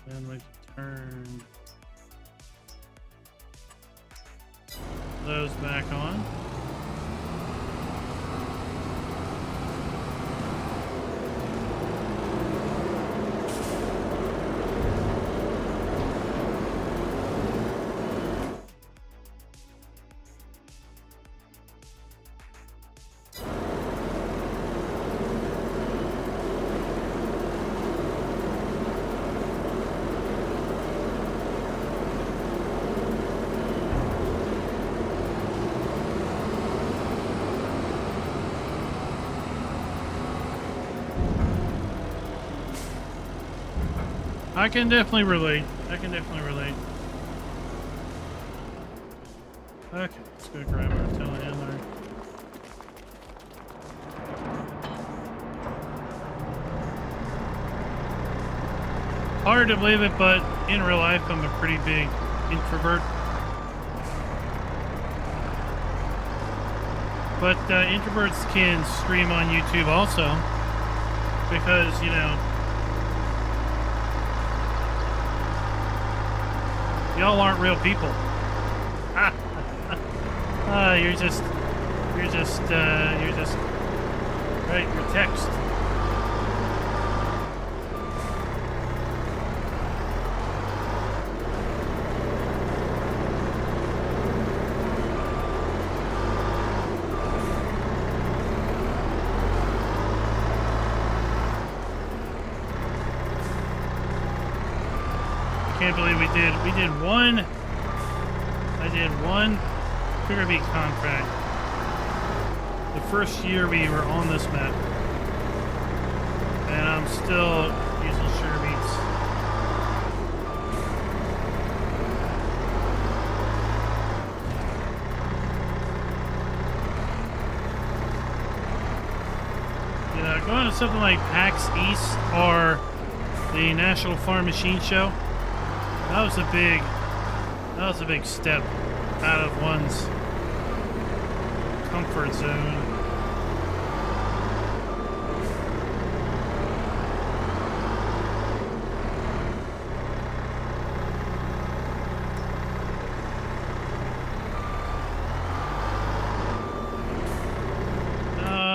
[SPEAKER 1] Then we can turn those back on. I can definitely relate. I can definitely relate. Okay, let's go grab our telehandler. Hard to believe it, but in real life, I'm a pretty big introvert. But introverts can stream on YouTube also, because, you know, y'all aren't real people. You're just, right, you're text. Can't believe we did one. I did one Sugar Beet contract the first year we were on this map, and I'm still using sugar beets. You know, going to something like PAX East or the National Farm Machine Show. That was a big step out of one's comfort zone.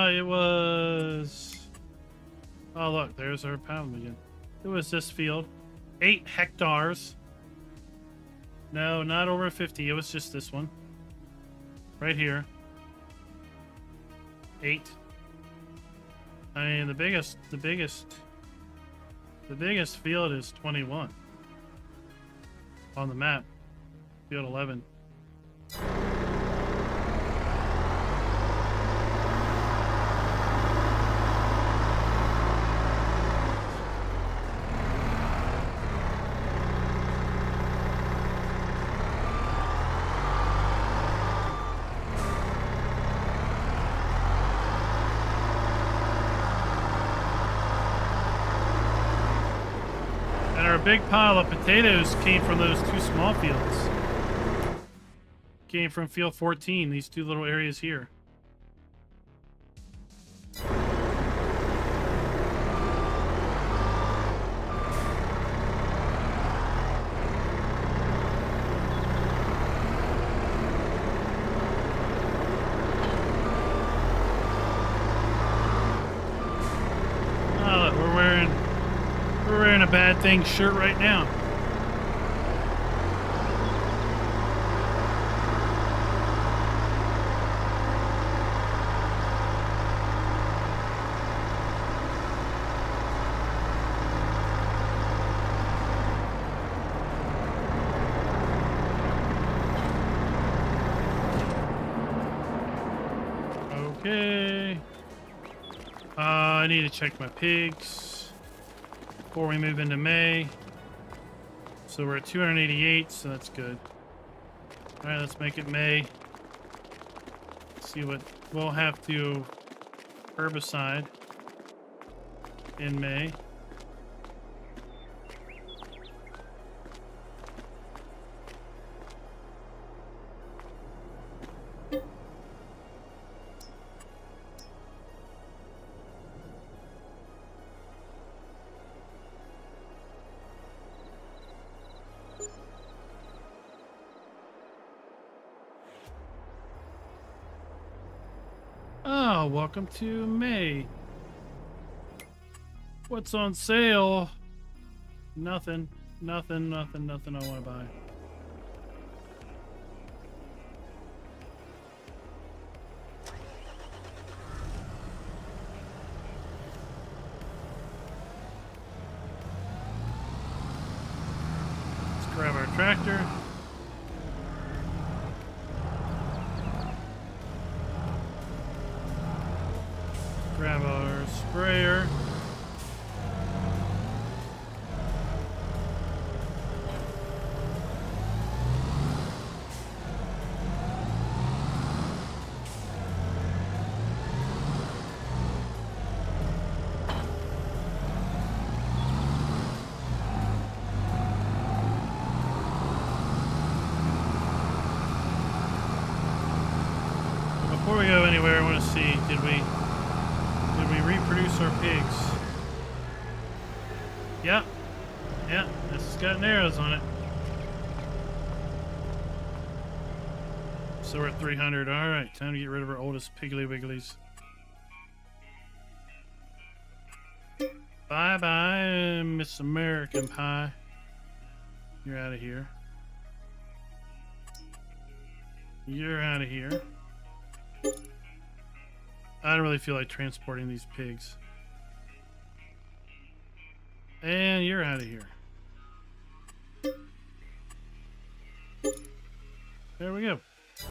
[SPEAKER 1] It was... Oh, look, there's our pound again. It was this field. 8 hectares. No, not over 50. It was just this one. Right here. 8. I mean, the biggest field is 21 on the map. Field 11. Big pile of potatoes came from those 2 small fields. Came from field 14, these 2 little areas here. Oh, look, we're wearing a bad thing shirt right now. Okay. I need to check my pigs before we move into May. So we're at 288, so that's good. All right, let's make it May. Let's see what we'll have to herbicide in May. Oh, welcome to May. What's on sale? Nothing I want to buy. Let's grab our tractor. Grab our sprayer. Before we go anywhere, I want to see, did we reproduce our pigs? Yep. Yeah, this has got arrows on it. So we're at 300. All right, time to get rid of our oldest Piggly Wigglies. Bye-bye, Miss American Pie. You're out of here. You're out of here. I don't really feel like transporting these pigs. And you're out of here. There we go. Can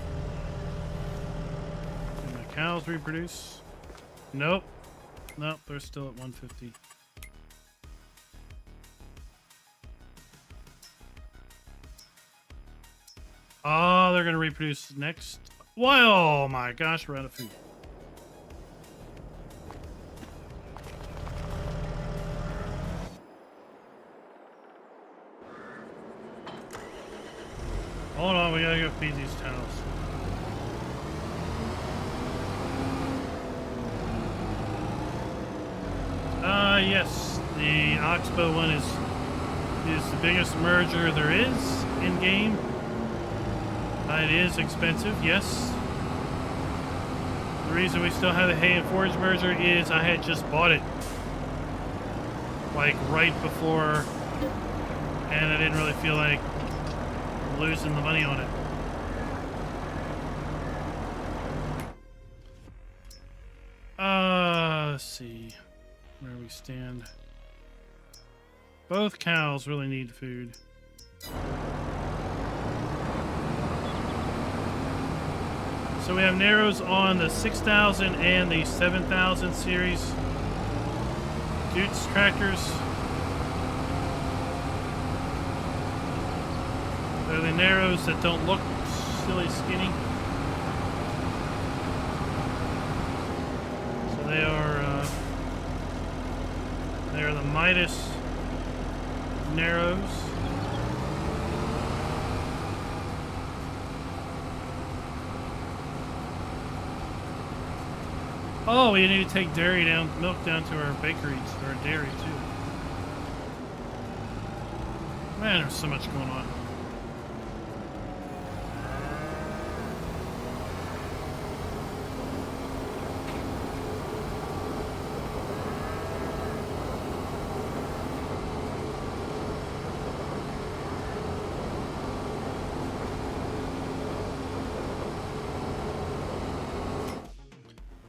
[SPEAKER 1] my cows reproduce? Nope. Nope, they're still at 150. Oh, they're going to reproduce next. Whoa, oh my gosh, we're out of food. Hold on, we gotta go feed these cows. Yes, the Oxbow one is the biggest merger there is in game. It is expensive, yes. The reason we still have the hay and forage merger is I had just bought it. like right before, and I didn't really feel like losing the money on it. Let's see where we stand. Both cows really need food. So we have narrows on the 6000 and the 7000 series Dutes tractors. They're the narrows that don't look silly skinny. So they are the Midas narrows. Oh, we need to take milk down to our bakeries, or our dairy too. Man, there's so much going on.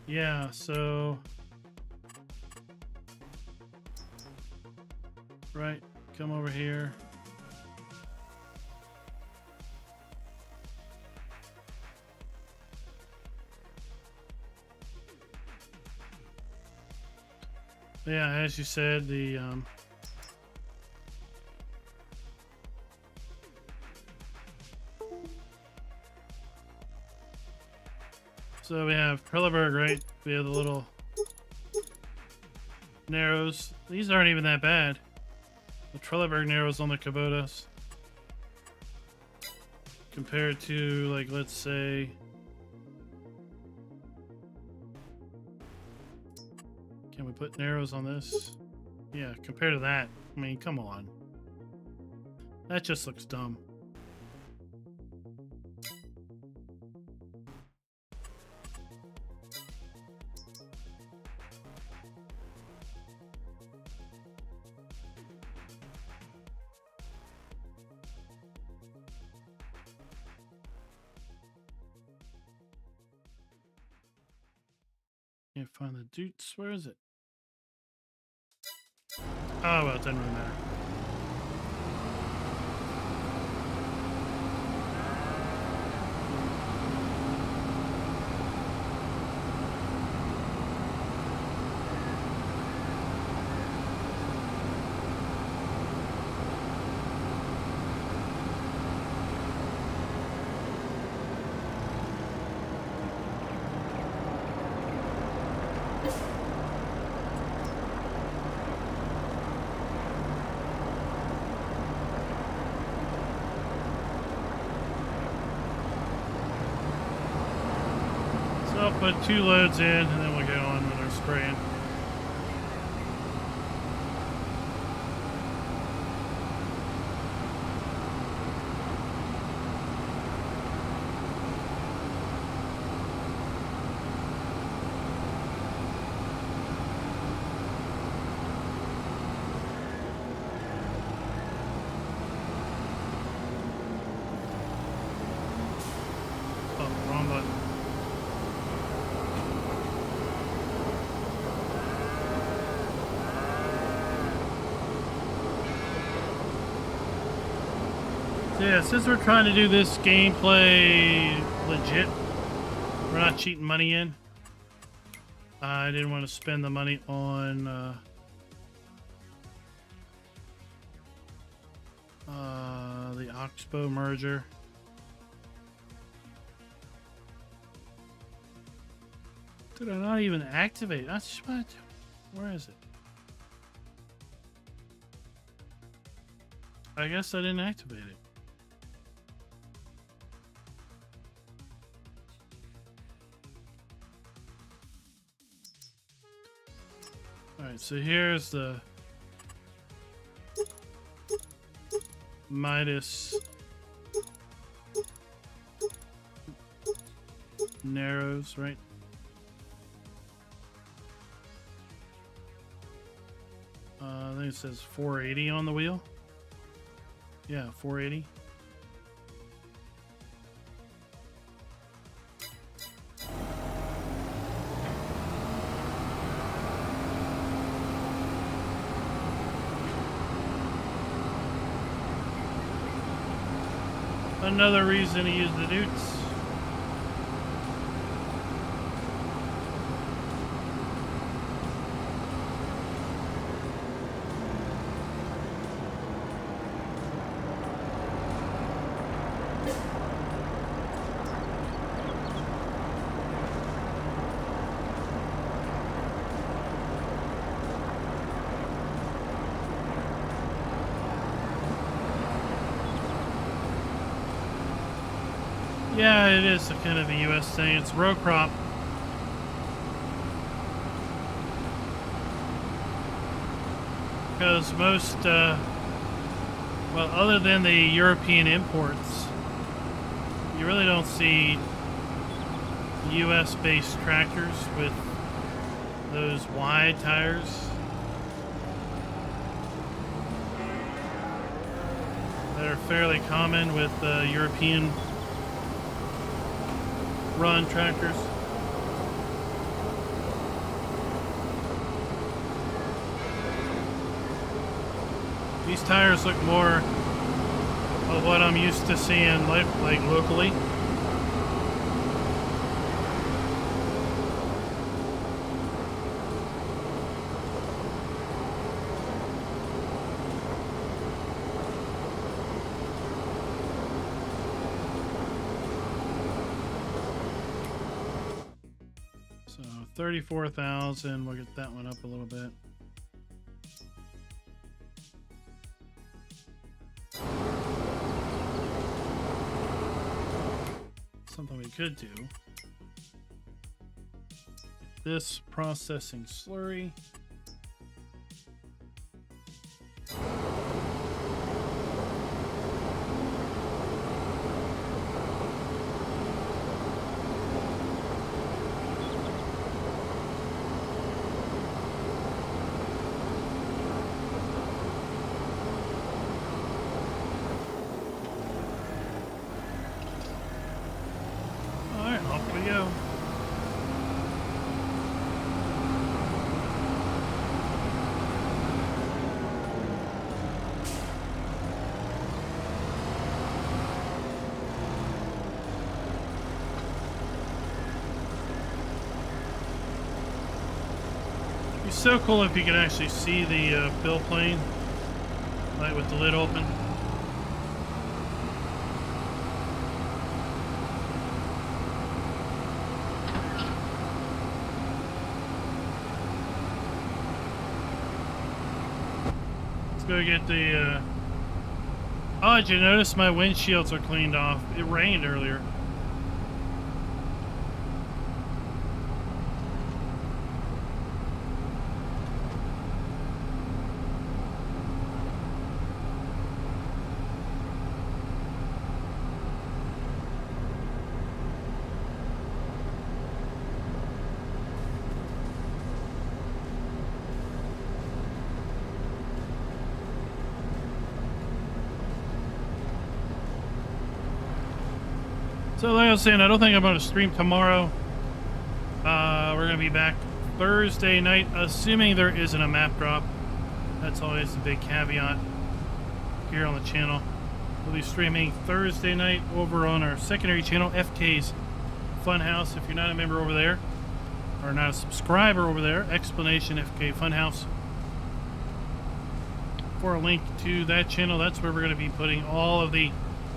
[SPEAKER 1] Yeah, so right, come over here. Yeah, as you said, the so we have Trelleborg, right? We have the little narrows. These aren't even that bad. The Trelleborg narrows on the Kubotas compared to, like, let's say, can we put narrows on this? Yeah, compared to that, I mean, come on. That just looks dumb. Can't find the Dutes. Where is it? Oh, well, it doesn't really matter. I'll put 2 loads in and then we'll get on with our spraying. Oh, wrong button. So yeah, since we're trying to do this gameplay legit, we're not cheating money in. I didn't want to spend the money on the Oxbow merger. Did I not even activate? That's what? Where is it? I guess I didn't activate it. Alright, so here's the Midas narrows, right? think it says 480 on the wheel. Yeah, 480. Another reason to use the Newts. Yeah, it is a kind of a U.S. thing. It's row crop. Because most, well, other than the European imports, you really don't see U.S.-based tractors with those wide tires that are fairly common with European run tractors. These tires look more of what I'm used to seeing like locally. So 34,000, we'll get that one up a little bit. Something we could do. This processing slurry. It's so cool if you can actually see the bill plane, like with the lid open. Let's go get the. Oh, did you notice my windshields are cleaned off? It rained earlier. So like I was saying, I don't think I'm going to stream tomorrow. We're going to be back Thursday night, assuming there isn't a map drop. That's always a big caveat here on the channel. We'll be streaming Thursday night over on our secondary channel, FK's Funhouse. If you're not a member over there, or not a subscriber over there, explanation FK Funhouse. For a link to that channel, that's where we're going to be putting all of the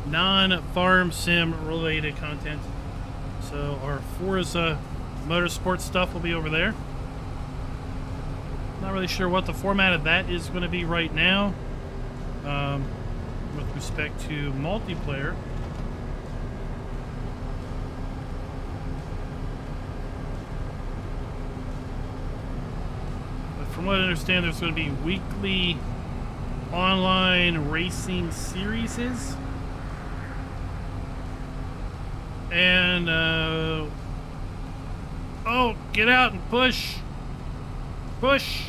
[SPEAKER 1] non-farm sim related content. So our Forza Motorsport stuff will be over there. Not really sure what the format of that is going to be right now with respect to multiplayer. But from what I understand, there's going to be weekly online racing series. And, oh, get out and push. Push.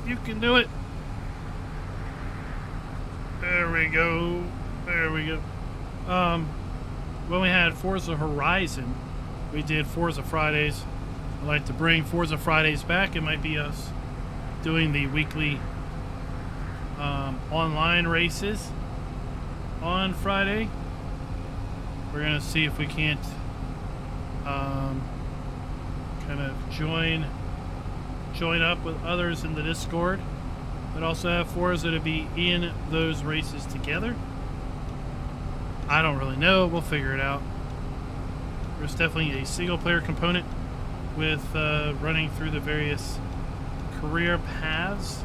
[SPEAKER 1] You can do it. we go. There we go. When we had Forza Horizon, we did Forza Fridays. I'd like to bring Forza Fridays back. It might be us doing the weekly online races on Friday. We're going to see if we can't kind of join up with others in the Discord, but also have Forza to be in those races together. I don't really know. We'll figure it out. There's definitely a single player component with running through the various career paths,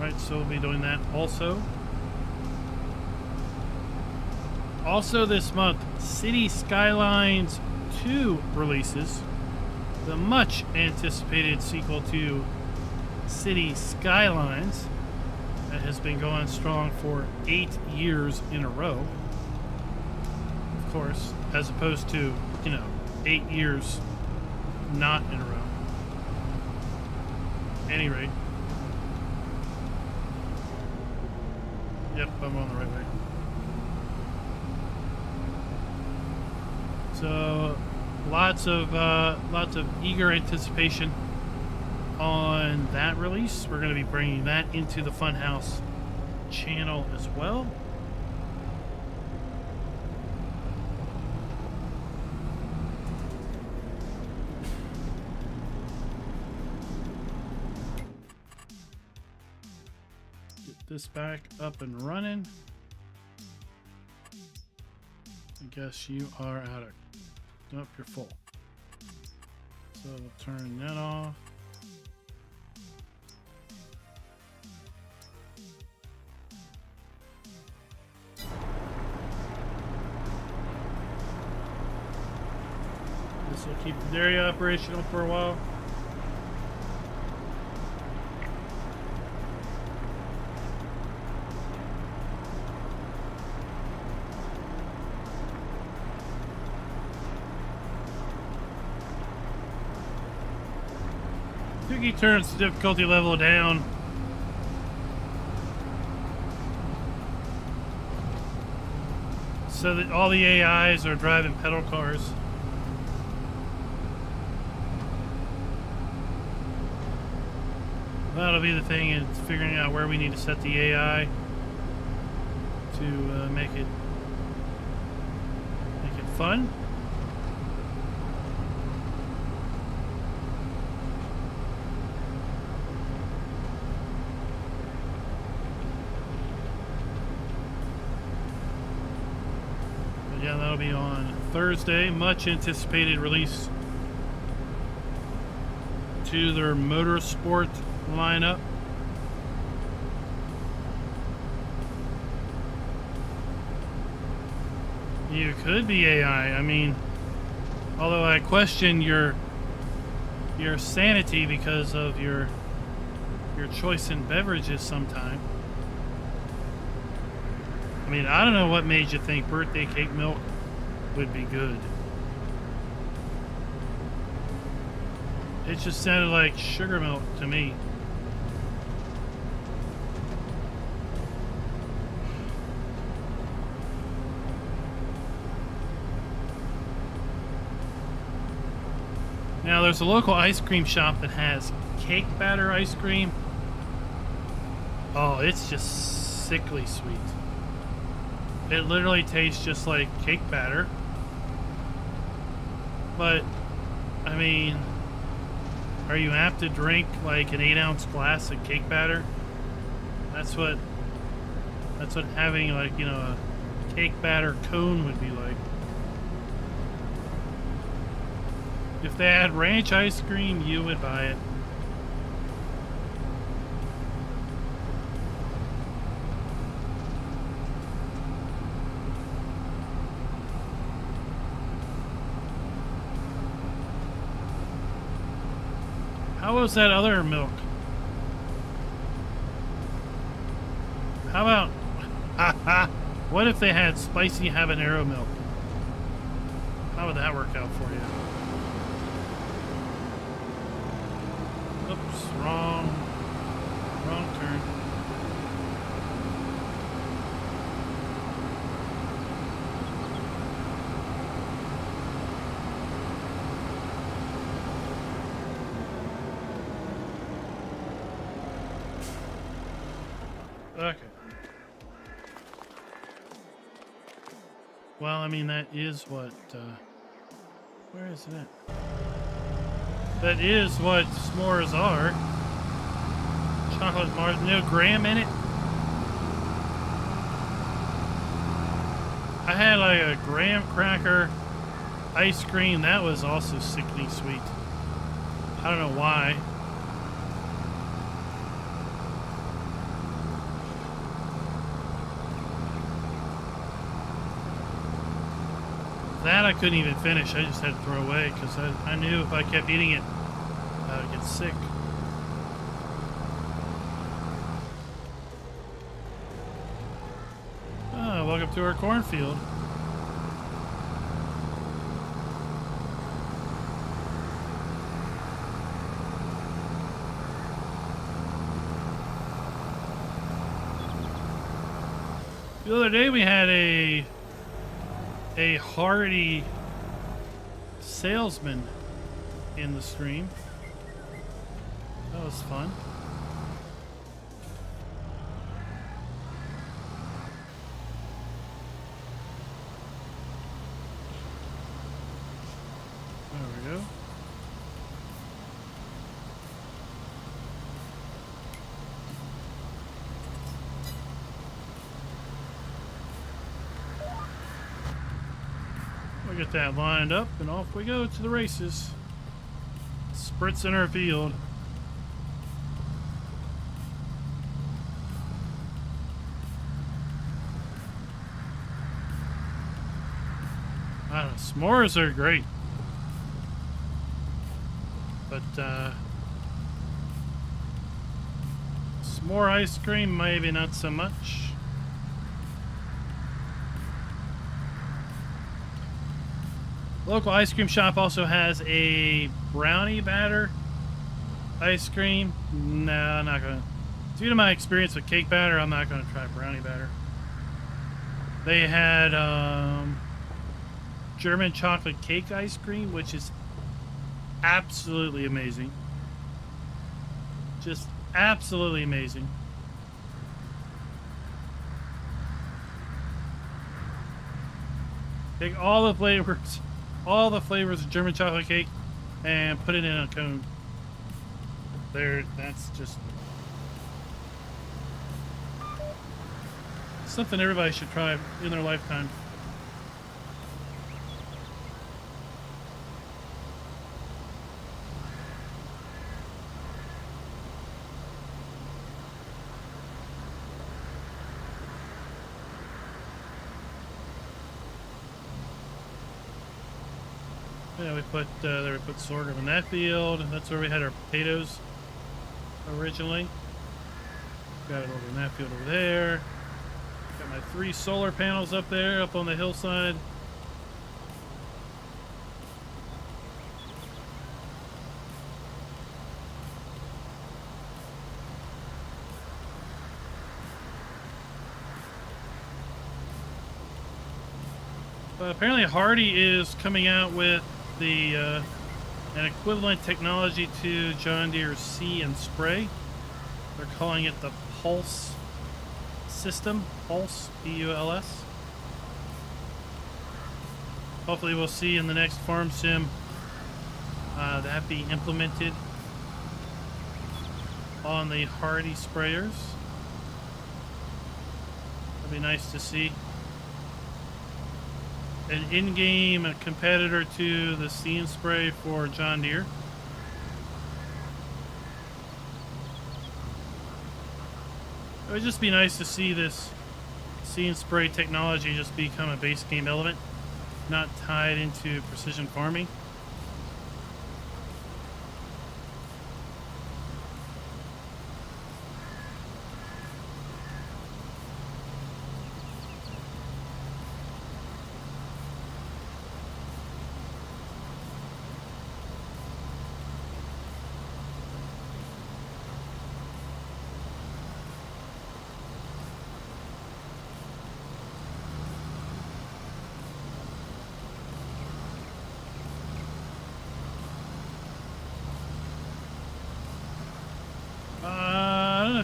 [SPEAKER 1] right? So we'll be doing that also. Also this month, City Skylines 2 releases. The much anticipated sequel to City Skylines that has been going strong for 8 years in a row. Of course, as opposed to, 8 years not in a row. At any rate. Yep, I'm on the right way. So, lots of eager anticipation on that release. We're going to be bringing that into the Funhouse channel as well. Get this back up and running. I guess you are out of... Nope, you're full. So we'll turn that off. This will keep the dairy operational for a while. I think he turns the difficulty level down. So that all the AIs are driving pedal cars. That'll be the thing, is figuring out where we need to set the AI to make it fun. Yeah, that'll be on Thursday. Much anticipated release to their motorsport lineup. You could be AI. I mean, although I question your sanity because of your choice in beverages sometime. I mean, I don't know what made you think birthday cake milk would be good. It just sounded like sugar milk to me. Now, there's a local ice cream shop that has cake batter ice cream. Oh, it's just sickly sweet. It literally tastes just like cake batter. But, I mean, are you apt to drink like an 8-ounce glass of cake batter? That's what having like, a cake batter cone would be like. If they had ranch ice cream, you would buy it. How was that other milk? How about... what if they had spicy habanero milk? How would that work out for you? Oops, wrong turn. Okay. Well, I mean, that is what, where is it at? That is what s'mores are. Chocolate Mars, no graham in it. I had like a graham cracker ice cream. That was also sickening sweet. I don't know why. That I couldn't even finish. I just had to throw away because I knew if I kept eating it, I would get sick. Oh, welcome to our cornfield. The other day we had a hardy salesman in the stream. That was fun. There we go. We'll get that lined up and off we go to the races. Spritz in our field. I don't know, s'mores are great. But s'more ice cream, maybe not so much. Local ice cream shop also has a brownie batter ice cream. No, I'm not gonna. Due to my experience with cake batter, I'm not gonna try brownie batter. They had German chocolate cake ice cream, which is absolutely amazing. Just absolutely amazing. Take all the flavors of German chocolate cake and put it in a cone. That's just something everybody should try in their lifetime. Yeah, we put sorghum in that field. That's where we had our potatoes originally. Got it over in that field over there. Got my 3 solar panels up there, up on the hillside. Apparently Hardy is coming out with an equivalent technology to John Deere See and Spray. They're calling it the Pulse system. Pulse, P-U-L-S. Hopefully we'll see in the next farm sim that be implemented on the Hardy sprayers. That'd be nice to see. An in-game competitor to the See and Spray for John Deere. It would just be nice to see this See and Spray technology just become a base game element, not tied into precision farming.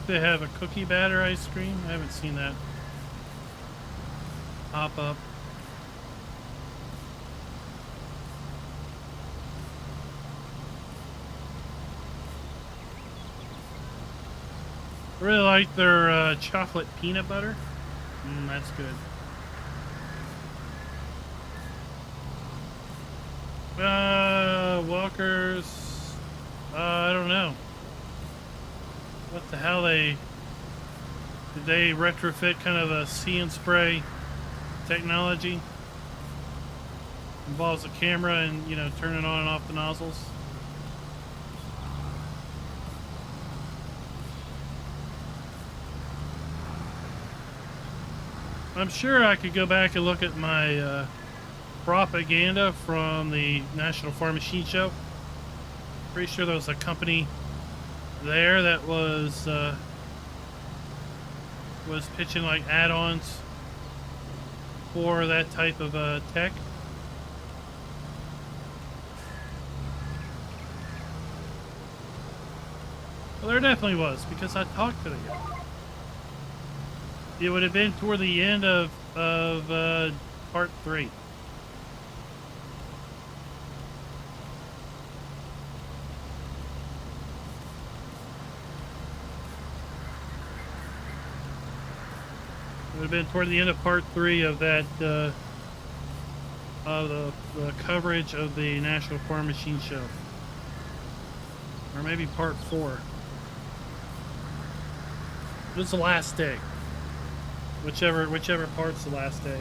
[SPEAKER 1] think they have a cookie batter ice cream. I haven't seen that pop up. I really like their chocolate peanut butter. That's good. Walkers. I don't know. What the hell did they retrofit kind of a see and spray technology? Involves a camera and, you know, turning on and off the nozzles. I'm sure I could go back and look at my propaganda from the National Farm Machine Show. Pretty sure there was a company there that was pitching like add-ons for that type of tech. Well, there definitely was, because I talked to the guy. It would have been toward the end of part 3. It would have been toward the end of part 3 of that of the coverage of the National Farm Machine Show, or maybe part 4. It was the last day. Whichever part's the last day.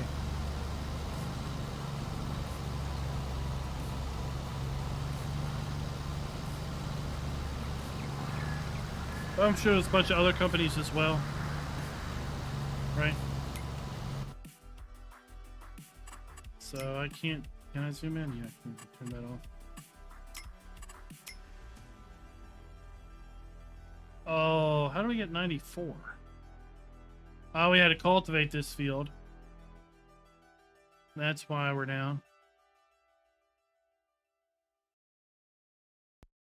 [SPEAKER 1] But I'm sure there's a bunch of other companies as well. Right? So I can't... Can I zoom in? Yeah, I can turn that off. Oh, how do we get 94? Oh, we had to cultivate this field. That's why we're down.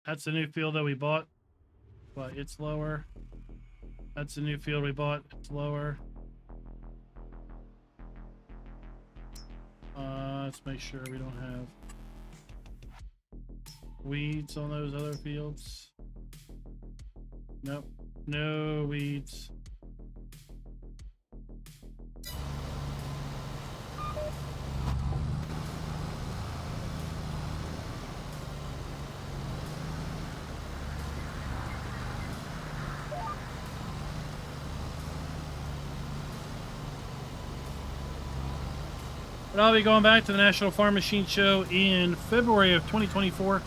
[SPEAKER 1] That's the new field that we bought, but it's lower. That's the new field we bought, it's lower. Let's make sure we don't have weeds on those other fields. Nope, no weeds. But I'll be going back to the National Farm Machine Show in February of 2024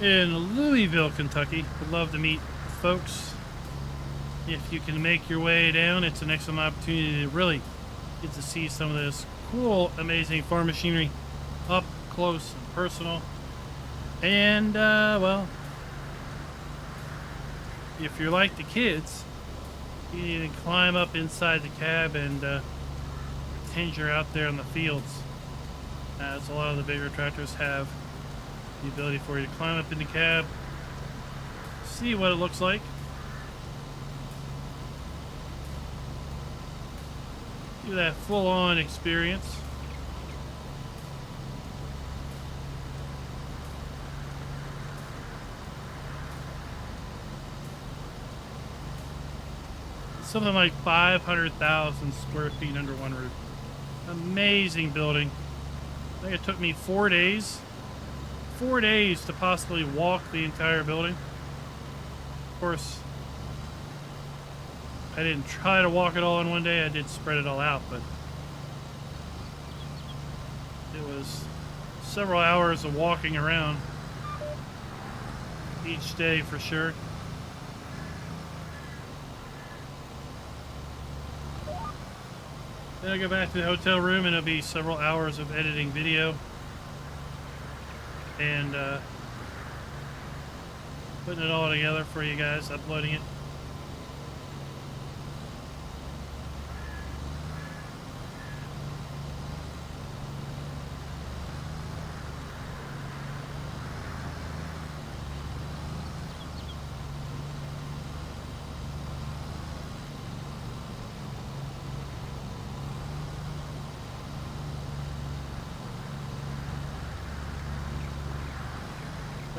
[SPEAKER 1] in Louisville, Kentucky. Would love to meet folks. If you can make your way down, it's an excellent opportunity to really get to see some of this cool, amazing farm machinery up close and personal. And, well, if you're like the kids, you need to climb up inside the cab and pretend you're out there in the fields, as a lot of the bigger tractors have the ability for you to climb up in the cab, see what it looks like. Do that full-on experience. Something like 500,000 square feet under one roof. Amazing building. I think it took me 4 days. 4 days to possibly walk the entire building. Of course, I didn't try to walk it all in one day. I did spread it all out, but it was several hours of walking around each day for sure. Then I'll go back to the hotel room and it'll be several hours of editing video and putting it all together for you guys, uploading it.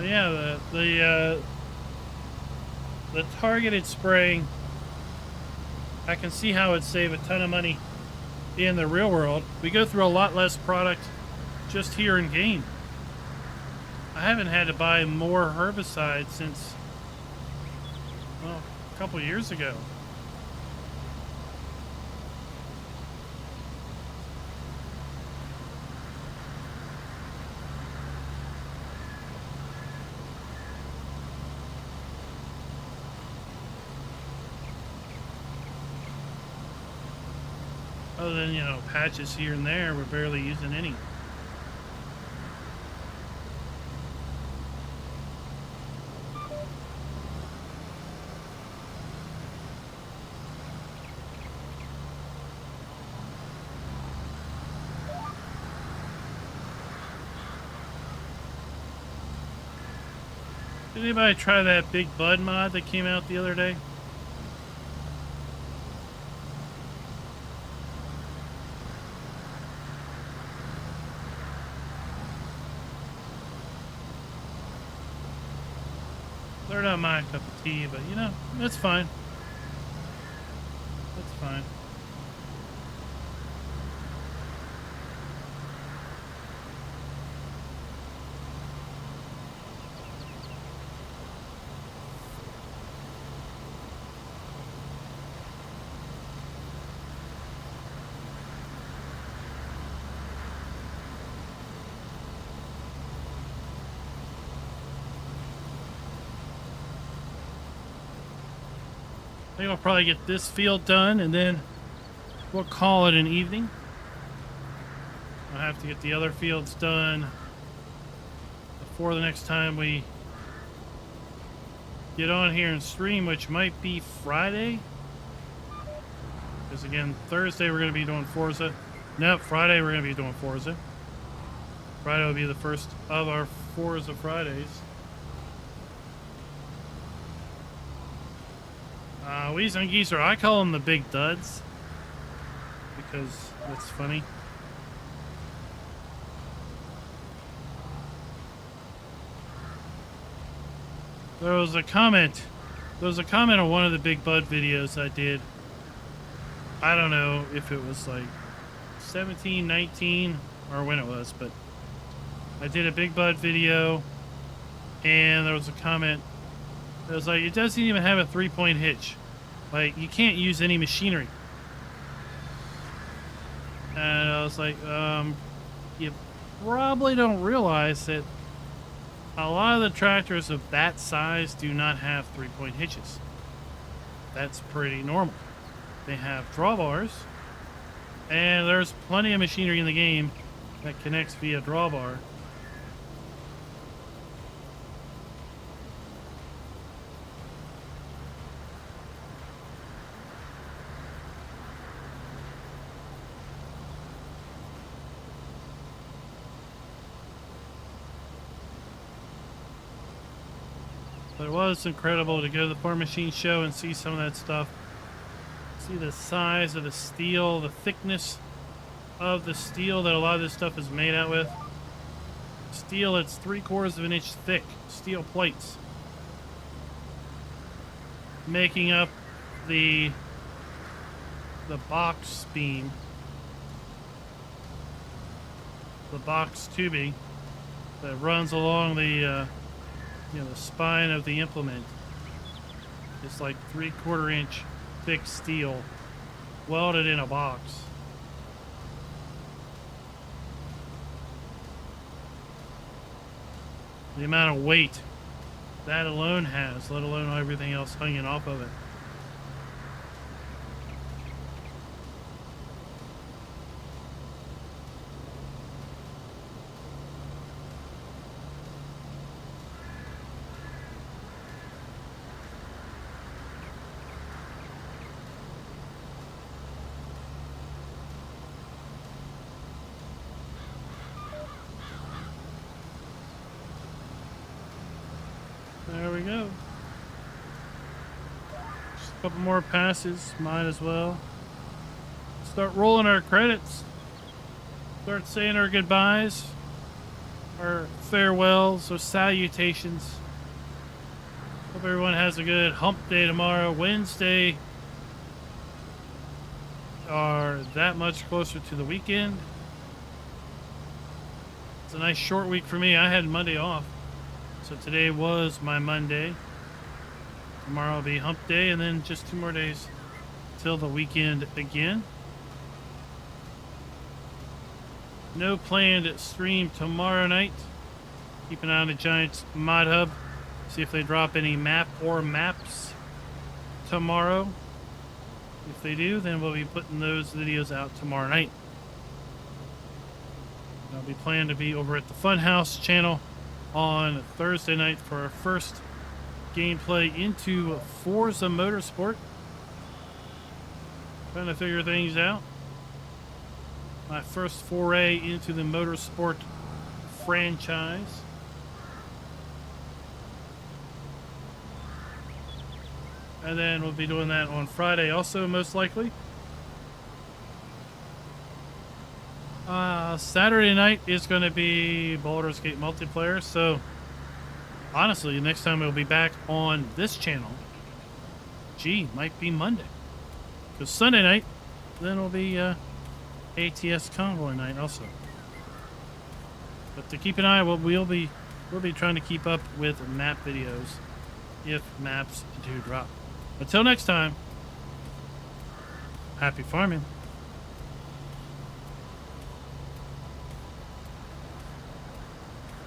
[SPEAKER 1] But yeah, the targeted spraying, I can see how it'd save a ton of money in the real world. We go through a lot less product just here in game. I haven't had to buy more herbicide since, well, a couple years ago. Other than, you know, patches here and there, we're barely using any. Did anybody try that Big Bud mod that came out the other day? They're not my cup of tea, but you know, that's fine. That's fine. I think I'll probably get this field done and then we'll call it an evening. I'll have to get the other fields done before the next time we get on here and stream, which might be Friday. Because again, Thursday we're going to be doing Forza. No, Friday we're going to be doing Forza. Friday will be the first of our Forza Fridays. Weeze and Geezer, I call them the big duds because that's funny. There was a comment on one of the Big Bud videos I did. I don't know if it was like 17, 19 or when it was, but I did a Big Bud video and there was a comment that was like, it doesn't even have a 3-point hitch. Like, you can't use any machinery. And I was like, you probably don't realize that a lot of the tractors of that size do not have 3-point hitches. That's pretty normal. They have drawbars, and there's plenty of machinery in the game that connects via drawbar. But it was incredible to go to the Farm Machine show and see some of that stuff. See the size of the steel, the thickness of the steel that a lot of this stuff is made out with. Steel that's 3/4 of an inch thick, steel plates. Making up the box beam. The box tubing that runs along the the spine of the implement. It's like 3/4 inch thick steel welded in a box. The amount of weight that alone has, let alone everything else hanging off of it. There we go. Just a couple more passes, might as well. Start rolling our credits. Start saying our goodbyes. our farewells or salutations. Hope everyone has a good hump day tomorrow. Wednesday are that much closer to the weekend. It's a nice short week for me. I had Monday off, so today was my Monday. Tomorrow will be hump day, and then just 2 more days till the weekend again. No planned stream tomorrow night. Keep an eye on the Giants Mod Hub. See if they drop any map or maps tomorrow. If they do, then we'll be putting those videos out tomorrow night. I'll be planning to be over at the Funhouse channel on Thursday night for our first gameplay into Forza Motorsport. Trying to figure things out. My first foray into the motorsport franchise. And then we'll be doing that on Friday also, most likely. Saturday night is going to be Baldur's Gate multiplayer. So, honestly, next time we'll be back on this channel, might be Monday. Because Sunday night, then will be ATS Convoy night also. But to keep an eye, we'll be trying to keep up with map videos if maps do drop. Until next time, happy farming.